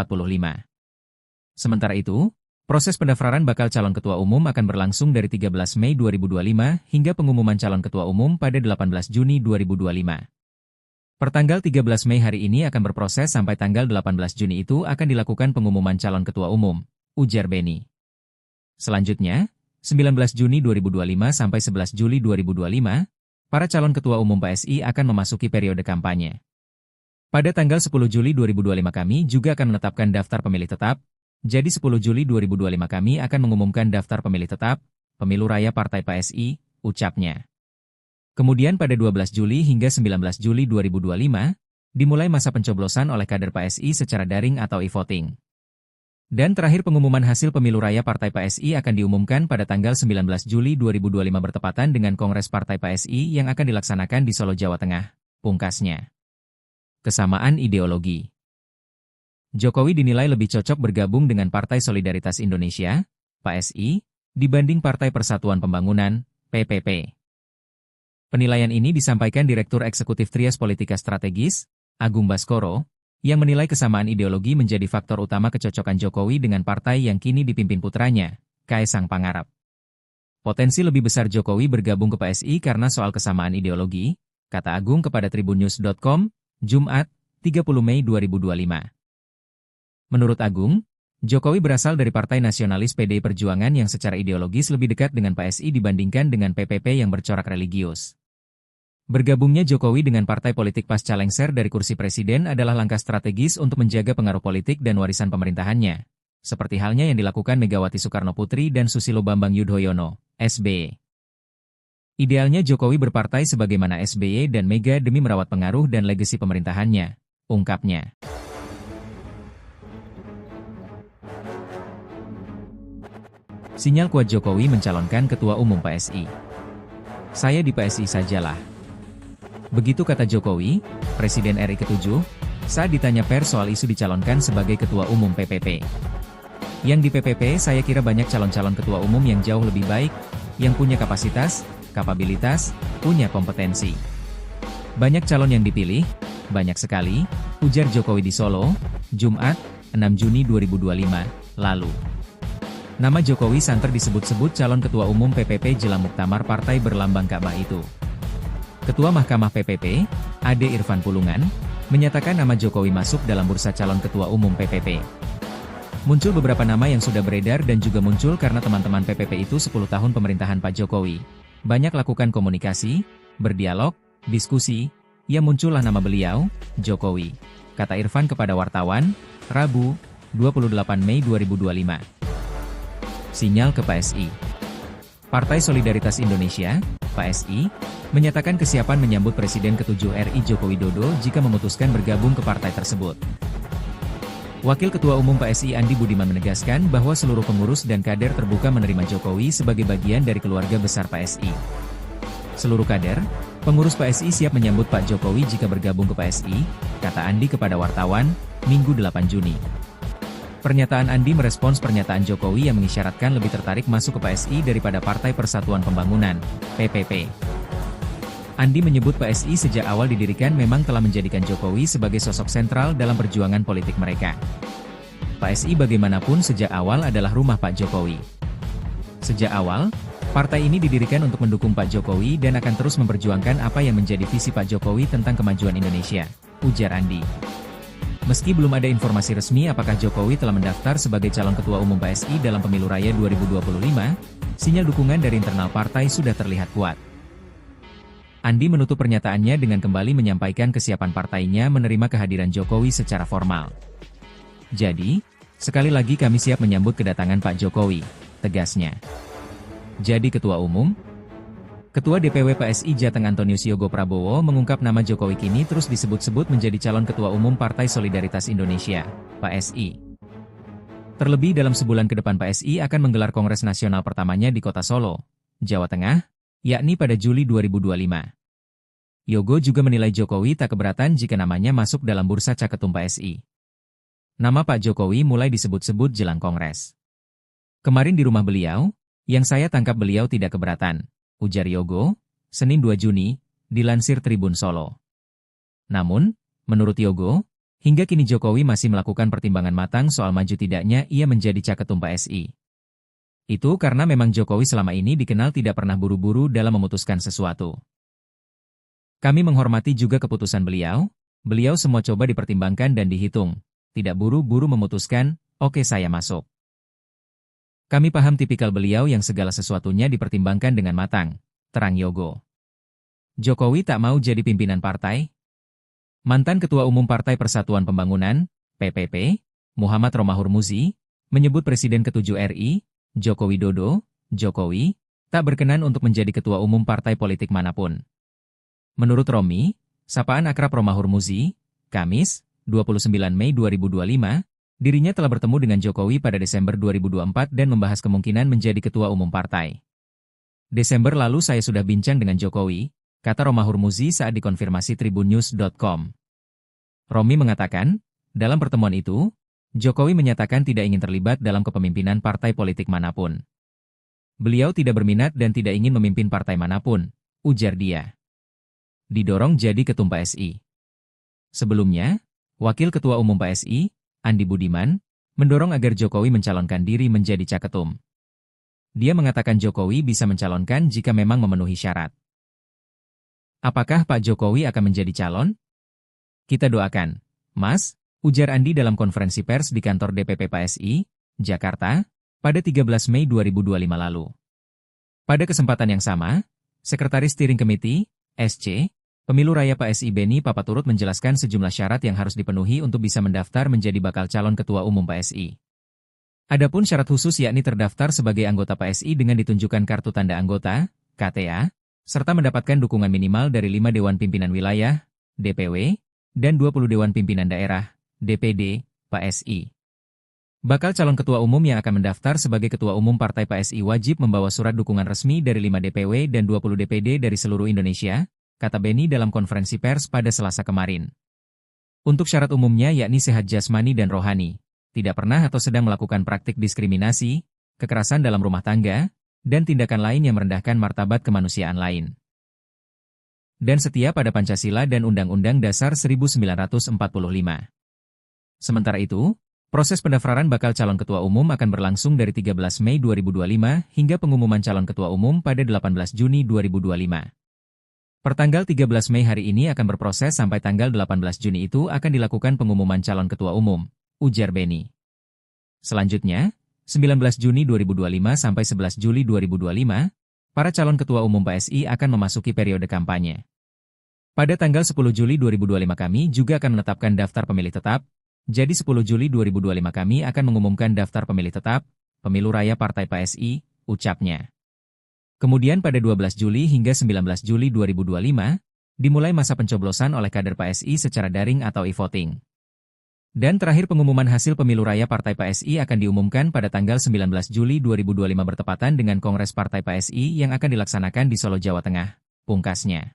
Sementara itu, proses pendaftaran bakal calon Ketua Umum akan berlangsung dari 13 Mei 2025 hingga pengumuman calon Ketua Umum pada 18 Juni 2025. Pertanggal 13 Mei hari ini akan berproses sampai tanggal 18 Juni itu akan dilakukan pengumuman calon Ketua Umum, ujar Beni. Selanjutnya, 19 Juni 2025 sampai 11 Juli 2025, para calon Ketua Umum PSI akan memasuki periode kampanye. Pada tanggal 10 Juli 2025 kami juga akan menetapkan daftar pemilih tetap, jadi 10 Juli 2025 kami akan mengumumkan daftar pemilih tetap, Pemilu Raya Partai PSI, ucapnya. Kemudian pada 12 Juli hingga 19 Juli 2025, dimulai masa pencoblosan oleh kader PSI secara daring atau e-voting. Dan terakhir pengumuman hasil Pemilu Raya Partai PSI akan diumumkan pada tanggal 19 Juli 2025 bertepatan dengan Kongres Partai PSI yang akan dilaksanakan di Solo, Jawa Tengah, pungkasnya. Kesamaan ideologi. Jokowi dinilai lebih cocok bergabung dengan Partai Solidaritas Indonesia, PSI, dibanding Partai Persatuan Pembangunan, PPP. Penilaian ini disampaikan Direktur Eksekutif Trias Politika Strategis, Agung Baskoro, yang menilai kesamaan ideologi menjadi faktor utama kecocokan Jokowi dengan partai yang kini dipimpin putranya, Kaesang Pangarep. Potensi lebih besar Jokowi bergabung ke PSI karena soal kesamaan ideologi, kata Agung kepada tribunnews.com, Jumat, 30 Mei 2025. Menurut Agung, Jokowi berasal dari Partai Nasionalis PDI Perjuangan yang secara ideologis lebih dekat dengan PSI dibandingkan dengan PPP yang bercorak religius. Bergabungnya Jokowi dengan partai politik pasca lengser dari kursi presiden adalah langkah strategis untuk menjaga pengaruh politik dan warisan pemerintahannya, seperti halnya yang dilakukan Megawati Soekarnoputri dan Susilo Bambang Yudhoyono, SBY. Idealnya Jokowi berpartai sebagaimana SBY dan Mega demi merawat pengaruh dan legasi pemerintahannya, ungkapnya. Sinyal kuat Jokowi mencalonkan Ketua Umum PSI. Saya di PSI sajalah. Begitu kata Jokowi, Presiden RI ke-7, saat ditanya pers soal isu dicalonkan sebagai Ketua Umum PPP. Yang di PPP saya kira banyak calon-calon Ketua Umum yang jauh lebih baik, yang punya kapasitas, kapabilitas, punya kompetensi. Banyak calon yang dipilih, banyak sekali, ujar Jokowi di Solo, Jumat, 6 Juni 2025, lalu. Nama Jokowi santer disebut-sebut calon Ketua Umum PPP jelang muktamar partai berlambang Ka'bah itu. Ketua Mahkamah PPP, Ade Irfan Pulungan, menyatakan nama Jokowi masuk dalam bursa calon Ketua Umum PPP. Muncul beberapa nama yang sudah beredar dan juga muncul karena teman-teman PPP itu 10 tahun pemerintahan Pak Jokowi. Banyak lakukan komunikasi, berdialog, diskusi, ya muncullah nama beliau, Jokowi, kata Irfan kepada wartawan, Rabu, 28 Mei 2025. Sinyal ke PSI. Partai Solidaritas Indonesia, PSI, menyatakan kesiapan menyambut Presiden ke-7 RI Joko Widodo jika memutuskan bergabung ke partai tersebut. Wakil Ketua Umum PSI Andi Budiman menegaskan bahwa seluruh pengurus dan kader terbuka menerima Jokowi sebagai bagian dari keluarga besar PSI. Seluruh kader, pengurus PSI siap menyambut Pak Jokowi jika bergabung ke PSI, kata Andi kepada wartawan, Minggu 8 Juni. Pernyataan Andi merespons pernyataan Jokowi yang mengisyaratkan lebih tertarik masuk ke PSI daripada Partai Persatuan Pembangunan, PPP. Andi menyebut PSI sejak awal didirikan memang telah menjadikan Jokowi sebagai sosok sentral dalam perjuangan politik mereka. PSI bagaimanapun sejak awal adalah rumah Pak Jokowi. Sejak awal, partai ini didirikan untuk mendukung Pak Jokowi dan akan terus memperjuangkan apa yang menjadi visi Pak Jokowi tentang kemajuan Indonesia, ujar Andi. Meski belum ada informasi resmi apakah Jokowi telah mendaftar sebagai calon Ketua Umum PSI dalam Pemilu Raya 2025, sinyal dukungan dari internal partai sudah terlihat kuat. Andi menutup pernyataannya dengan kembali menyampaikan kesiapan partainya menerima kehadiran Jokowi secara formal. Jadi, sekali lagi kami siap menyambut kedatangan Pak Jokowi, tegasnya. Jadi Ketua Umum? Ketua DPW PSI Jateng Antonius Yogo Prabowo mengungkap nama Jokowi kini terus disebut-sebut menjadi calon Ketua Umum Partai Solidaritas Indonesia, PSI. Terlebih dalam sebulan ke depan PSI akan menggelar Kongres Nasional pertamanya di Kota Solo, Jawa Tengah, yakni pada Juli 2025. Yogo juga menilai Jokowi tak keberatan jika namanya masuk dalam bursa Caketum PSI. Nama Pak Jokowi mulai disebut-sebut jelang Kongres. Kemarin di rumah beliau, yang saya tangkap beliau tidak keberatan, ujar Yogo, Senin 2 Juni, dilansir Tribun Solo. Namun, menurut Yogo, hingga kini Jokowi masih melakukan pertimbangan matang soal maju tidaknya ia menjadi Caketum PSI. Itu karena memang Jokowi selama ini dikenal tidak pernah buru-buru dalam memutuskan sesuatu. Kami menghormati juga keputusan beliau semua coba dipertimbangkan dan dihitung, tidak buru-buru memutuskan, oke saya masuk. Kami paham tipikal beliau yang segala sesuatunya dipertimbangkan dengan matang, terang Yogo. Jokowi tak mau jadi pimpinan partai? Mantan Ketua Umum Partai Persatuan Pembangunan, PPP, Muhammad Romahur Muzi, menyebut Presiden ke-7 RI, Joko Widodo, Jokowi, tak berkenan untuk menjadi Ketua Umum partai politik manapun. Menurut Romi, sapaan akrab Romahur Muzi, Kamis, 29 Mei 2025, dirinya telah bertemu dengan Jokowi pada Desember 2024 dan membahas kemungkinan menjadi ketua umum partai. Desember lalu saya sudah bincang dengan Jokowi, kata Romahur Muzi saat dikonfirmasi tribunnews.com. Romi mengatakan, dalam pertemuan itu, Jokowi menyatakan tidak ingin terlibat dalam kepemimpinan partai politik manapun. Beliau tidak berminat dan tidak ingin memimpin partai manapun, ujar dia. Didorong jadi ketum PSI. Sebelumnya, Wakil Ketua Umum PSI, Andi Budiman, mendorong agar Jokowi mencalonkan diri menjadi Caketum. Dia mengatakan Jokowi bisa mencalonkan jika memang memenuhi syarat. Apakah Pak Jokowi akan menjadi calon? Kita doakan, Mas, ujar Andi dalam konferensi pers di kantor DPP PSI, Jakarta, pada 13 Mei 2025 lalu. Pada kesempatan yang sama, Sekretaris Steering Committee, SC, Pemilu Raya PSI Beni Papaturut menjelaskan sejumlah syarat yang harus dipenuhi untuk bisa mendaftar menjadi bakal calon Ketua Umum PSI. Adapun syarat khusus yakni terdaftar sebagai anggota PSI dengan ditunjukkan kartu tanda anggota, KTA, serta mendapatkan dukungan minimal dari 5 Dewan Pimpinan Wilayah, DPW, dan 20 Dewan Pimpinan Daerah, DPD, PSI. Bakal calon ketua umum yang akan mendaftar sebagai ketua umum Partai PSI wajib membawa surat dukungan resmi dari 5 DPW dan 20 DPD dari seluruh Indonesia, kata Beni dalam konferensi pers pada Selasa kemarin. Untuk syarat umumnya yakni sehat jasmani dan rohani, tidak pernah atau sedang melakukan praktik diskriminasi, kekerasan dalam rumah tangga, dan tindakan lain yang merendahkan martabat kemanusiaan lain. Dan setia pada Pancasila dan Undang-Undang Dasar 1945. Sementara itu, proses pendaftaran bakal calon ketua umum akan berlangsung dari 13 Mei 2025 hingga pengumuman calon ketua umum pada 18 Juni 2025. Pertanggal 13 Mei hari ini akan berproses sampai tanggal 18 Juni itu akan dilakukan pengumuman calon ketua umum, ujar Beni. Selanjutnya, 19 Juni 2025 sampai 11 Juli 2025, para calon ketua umum PSI akan memasuki periode kampanye. Pada tanggal 10 Juli 2025 kami juga akan menetapkan daftar pemilih tetap. Jadi 10 Juli 2025 kami akan mengumumkan daftar pemilih tetap, pemilu raya Partai PSI, ucapnya. Kemudian pada 12 Juli hingga 19 Juli 2025, dimulai masa pencoblosan oleh kader PSI secara daring atau e-voting. Dan terakhir pengumuman hasil pemilu raya Partai PSI akan diumumkan pada tanggal 19 Juli 2025 bertepatan dengan Kongres Partai PSI yang akan dilaksanakan di Solo, Jawa Tengah, pungkasnya.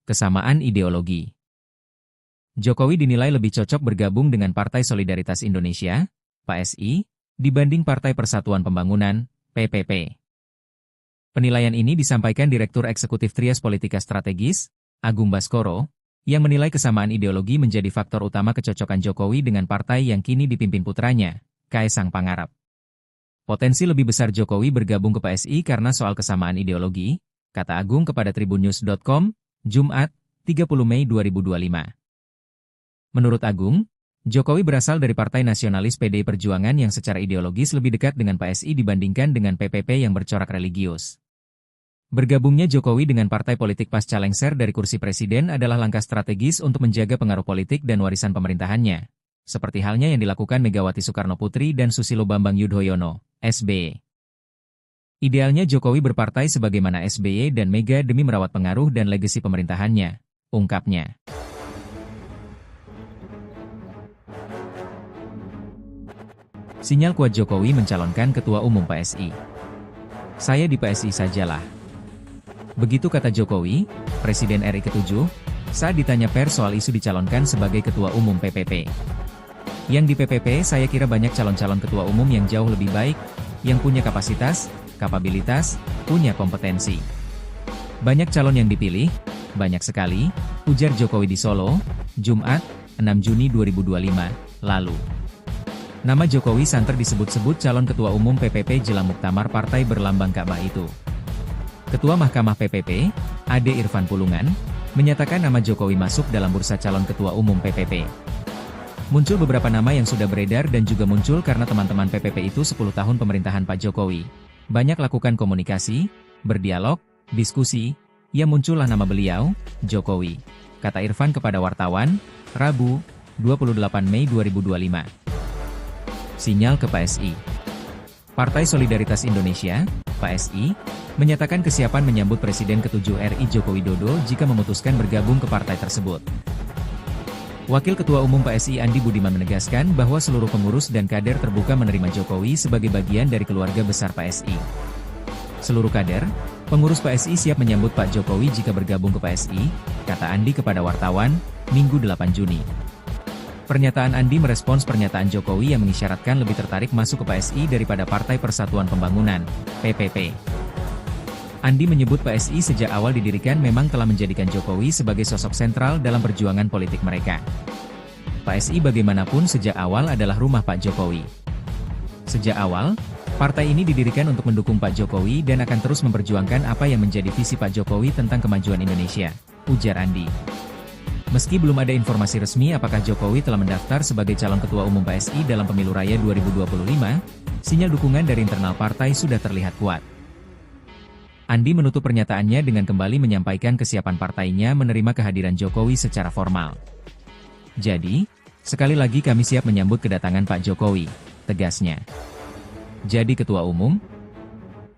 Kesamaan ideologi. Jokowi dinilai lebih cocok bergabung dengan Partai Solidaritas Indonesia, PSI, dibanding Partai Persatuan Pembangunan, PPP. Penilaian ini disampaikan Direktur Eksekutif Trias Politika Strategis, Agung Baskoro, yang menilai kesamaan ideologi menjadi faktor utama kecocokan Jokowi dengan partai yang kini dipimpin putranya, Kaesang Pangarep. Potensi lebih besar Jokowi bergabung ke PSI karena soal kesamaan ideologi, kata Agung kepada tribunnews.com, Jumat, 30 Mei 2025. Menurut Agung, Jokowi berasal dari Partai Nasionalis PDI Perjuangan yang secara ideologis lebih dekat dengan PSI dibandingkan dengan PPP yang bercorak religius. Bergabungnya Jokowi dengan partai politik pasca lengser dari kursi presiden adalah langkah strategis untuk menjaga pengaruh politik dan warisan pemerintahannya, seperti halnya yang dilakukan Megawati Soekarnoputri dan Susilo Bambang Yudhoyono, SBY. Idealnya Jokowi berpartai sebagaimana SBY dan Mega demi merawat pengaruh dan legasi pemerintahannya, ungkapnya. Sinyal kuat Jokowi mencalonkan Ketua Umum PSI. Saya di PSI sajalah. Begitu kata Jokowi, Presiden RI ke-7, saat ditanya pers soal isu dicalonkan sebagai Ketua Umum PPP. Yang di PPP saya kira banyak calon-calon Ketua Umum yang jauh lebih baik, yang punya kapasitas, kapabilitas, punya kompetensi. Banyak calon yang dipilih, banyak sekali, ujar Jokowi di Solo, Jumat, 6 Juni 2025, lalu. Nama Jokowi santer disebut-sebut calon Ketua Umum PPP jelang muktamar partai berlambang Ka'bah itu. Ketua Mahkamah PPP, Ade Irfan Pulungan, menyatakan nama Jokowi masuk dalam bursa calon Ketua Umum PPP. Muncul beberapa nama yang sudah beredar dan juga muncul karena teman-teman PPP itu 10 tahun pemerintahan Pak Jokowi. Banyak lakukan komunikasi, berdialog, diskusi, ya muncullah nama beliau, Jokowi, kata Irfan kepada wartawan, Rabu, 28 Mei 2025. Sinyal ke PSI. Partai Solidaritas Indonesia, PSI, menyatakan kesiapan menyambut Presiden ke-7 RI Joko Widodo jika memutuskan bergabung ke partai tersebut. Wakil Ketua Umum PSI Andi Budiman menegaskan bahwa seluruh pengurus dan kader terbuka menerima Jokowi sebagai bagian dari keluarga besar PSI. Seluruh kader, pengurus PSI siap menyambut Pak Jokowi jika bergabung ke PSI, kata Andi kepada wartawan, Minggu 8 Juni. Pernyataan Andi merespons pernyataan Jokowi yang mengisyaratkan lebih tertarik masuk ke PSI daripada Partai Persatuan Pembangunan, PPP. Andi menyebut PSI sejak awal didirikan memang telah menjadikan Jokowi sebagai sosok sentral dalam perjuangan politik mereka. PSI bagaimanapun sejak awal adalah rumah Pak Jokowi. Sejak awal, partai ini didirikan untuk mendukung Pak Jokowi dan akan terus memperjuangkan apa yang menjadi visi Pak Jokowi tentang kemajuan Indonesia, ujar Andi. Meski belum ada informasi resmi apakah Jokowi telah mendaftar sebagai calon Ketua Umum PSI dalam Pemilu Raya 2025, sinyal dukungan dari internal partai sudah terlihat kuat. Andi menutup pernyataannya dengan kembali menyampaikan kesiapan partainya menerima kehadiran Jokowi secara formal. Jadi, sekali lagi kami siap menyambut kedatangan Pak Jokowi, tegasnya. Jadi Ketua Umum?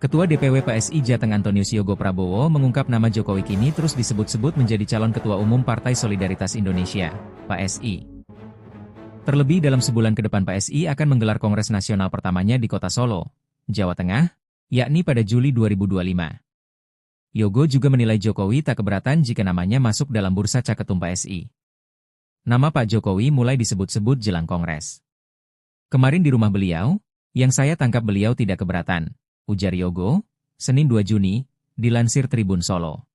Ketua DPW PSI Jateng Antonius Yogo Prabowo mengungkap nama Jokowi kini terus disebut-sebut menjadi calon Ketua Umum Partai Solidaritas Indonesia, PSI. Terlebih dalam sebulan ke depan PSI akan menggelar Kongres Nasional pertamanya di Kota Solo, Jawa Tengah, yakni pada Juli 2025. Yogo juga menilai Jokowi tak keberatan jika namanya masuk dalam bursa Caketum PSI. Nama Pak Jokowi mulai disebut-sebut jelang Kongres. Kemarin di rumah beliau, yang saya tangkap beliau tidak keberatan, ujar Yogo, Senin 2 Juni, dilansir Tribun Solo.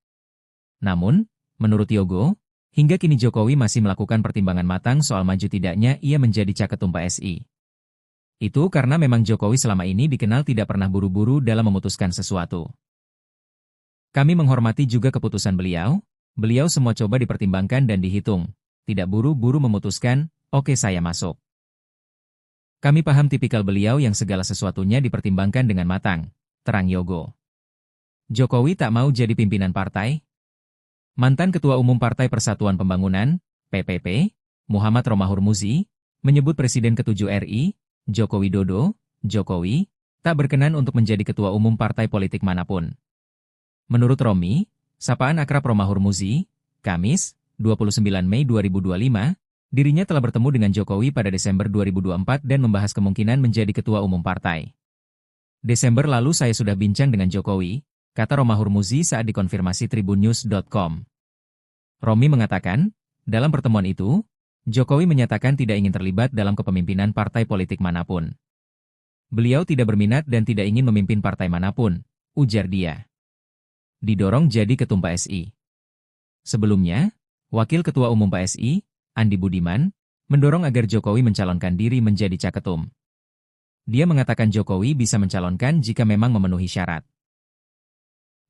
Namun, menurut Yogo, hingga kini Jokowi masih melakukan pertimbangan matang soal maju tidaknya ia menjadi Caketum PSI. Itu karena memang Jokowi selama ini dikenal tidak pernah buru-buru dalam memutuskan sesuatu. Kami menghormati juga keputusan beliau semua coba dipertimbangkan dan dihitung, tidak buru-buru memutuskan, oke saya masuk. Kami paham tipikal beliau yang segala sesuatunya dipertimbangkan dengan matang, terang Yogo. Jokowi tak mau jadi pimpinan partai? Mantan Ketua Umum Partai Persatuan Pembangunan, PPP, Muhammad Romahur Muzi, menyebut Presiden ke-7 RI, Joko Widodo, Jokowi, tak berkenan untuk menjadi Ketua Umum partai politik manapun. Menurut Romi, sapaan akrab Romahur Muzi, Kamis, 29 Mei 2025, dirinya telah bertemu dengan Jokowi pada Desember 2024 dan membahas kemungkinan menjadi Ketua Umum partai. Desember lalu saya sudah bincang dengan Jokowi, kata Romahur Muzi saat dikonfirmasi tribunnews.com. Romi mengatakan, dalam pertemuan itu, Jokowi menyatakan tidak ingin terlibat dalam kepemimpinan partai politik manapun. Beliau tidak berminat dan tidak ingin memimpin partai manapun, ujar dia. Didorong jadi Ketum PSI. Sebelumnya, Wakil Ketua Umum PSI, Andi Budiman, mendorong agar Jokowi mencalonkan diri menjadi Caketum. Dia mengatakan Jokowi bisa mencalonkan jika memang memenuhi syarat.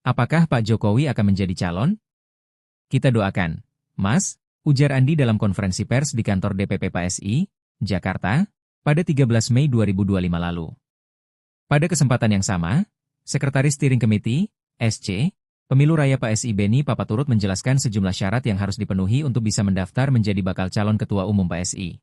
Apakah Pak Jokowi akan menjadi calon? Kita doakan, Mas, ujar Andi dalam konferensi pers di kantor DPP PSI, Jakarta, pada 13 Mei 2025 lalu. Pada kesempatan yang sama, Sekretaris Steering Committee, SC, Pemilu Raya PSI Beni Papaturut menjelaskan sejumlah syarat yang harus dipenuhi untuk bisa mendaftar menjadi bakal calon Ketua Umum PSI.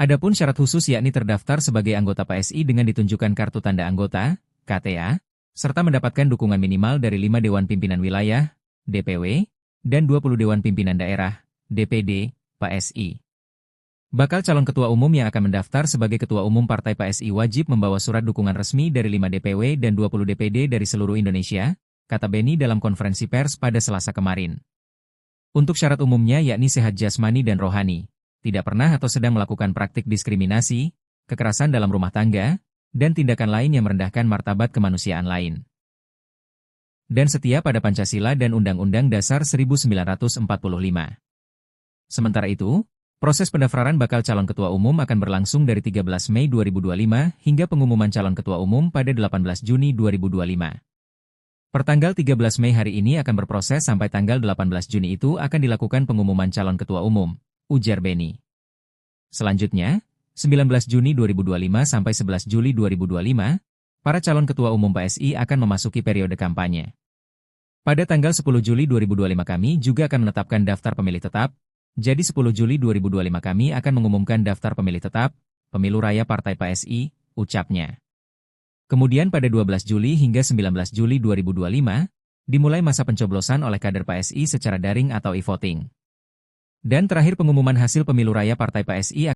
Adapun syarat khusus yakni terdaftar sebagai anggota PSI dengan ditunjukkan kartu tanda anggota, KTA, serta mendapatkan dukungan minimal dari 5 Dewan Pimpinan Wilayah, DPW, dan 20 Dewan Pimpinan Daerah, DPD, PSI. Bakal calon Ketua Umum yang akan mendaftar sebagai Ketua Umum Partai PSI wajib membawa surat dukungan resmi dari 5 DPW dan 20 DPD dari seluruh Indonesia, kata Beni dalam konferensi pers pada Selasa kemarin. Untuk syarat umumnya yakni sehat jasmani dan rohani, tidak pernah atau sedang melakukan praktik diskriminasi, kekerasan dalam rumah tangga, dan tindakan lain yang merendahkan martabat kemanusiaan lain. Dan setia pada Pancasila dan Undang-Undang Dasar 1945. Sementara itu, proses pendaftaran bakal calon Ketua Umum akan berlangsung dari 13 Mei 2025 hingga pengumuman calon Ketua Umum pada 18 Juni 2025. Pertanggal 13 Mei hari ini akan berproses sampai tanggal 18 Juni itu akan dilakukan pengumuman calon Ketua Umum, ujar Beni. Selanjutnya, 19 Juni 2025 sampai 11 Juli 2025, para calon Ketua Umum PSI akan memasuki periode kampanye. Pada tanggal 10 Juli 2025 kami juga akan menetapkan daftar pemilih tetap, jadi 10 Juli 2025 kami akan mengumumkan daftar pemilih tetap, Pemilu Raya Partai PSI, ucapnya. Kemudian pada 12 Juli hingga 19 Juli 2025, dimulai masa pencoblosan oleh kader PSI secara daring atau e-voting. Dan terakhir pengumuman hasil Pemilu Raya Partai PSI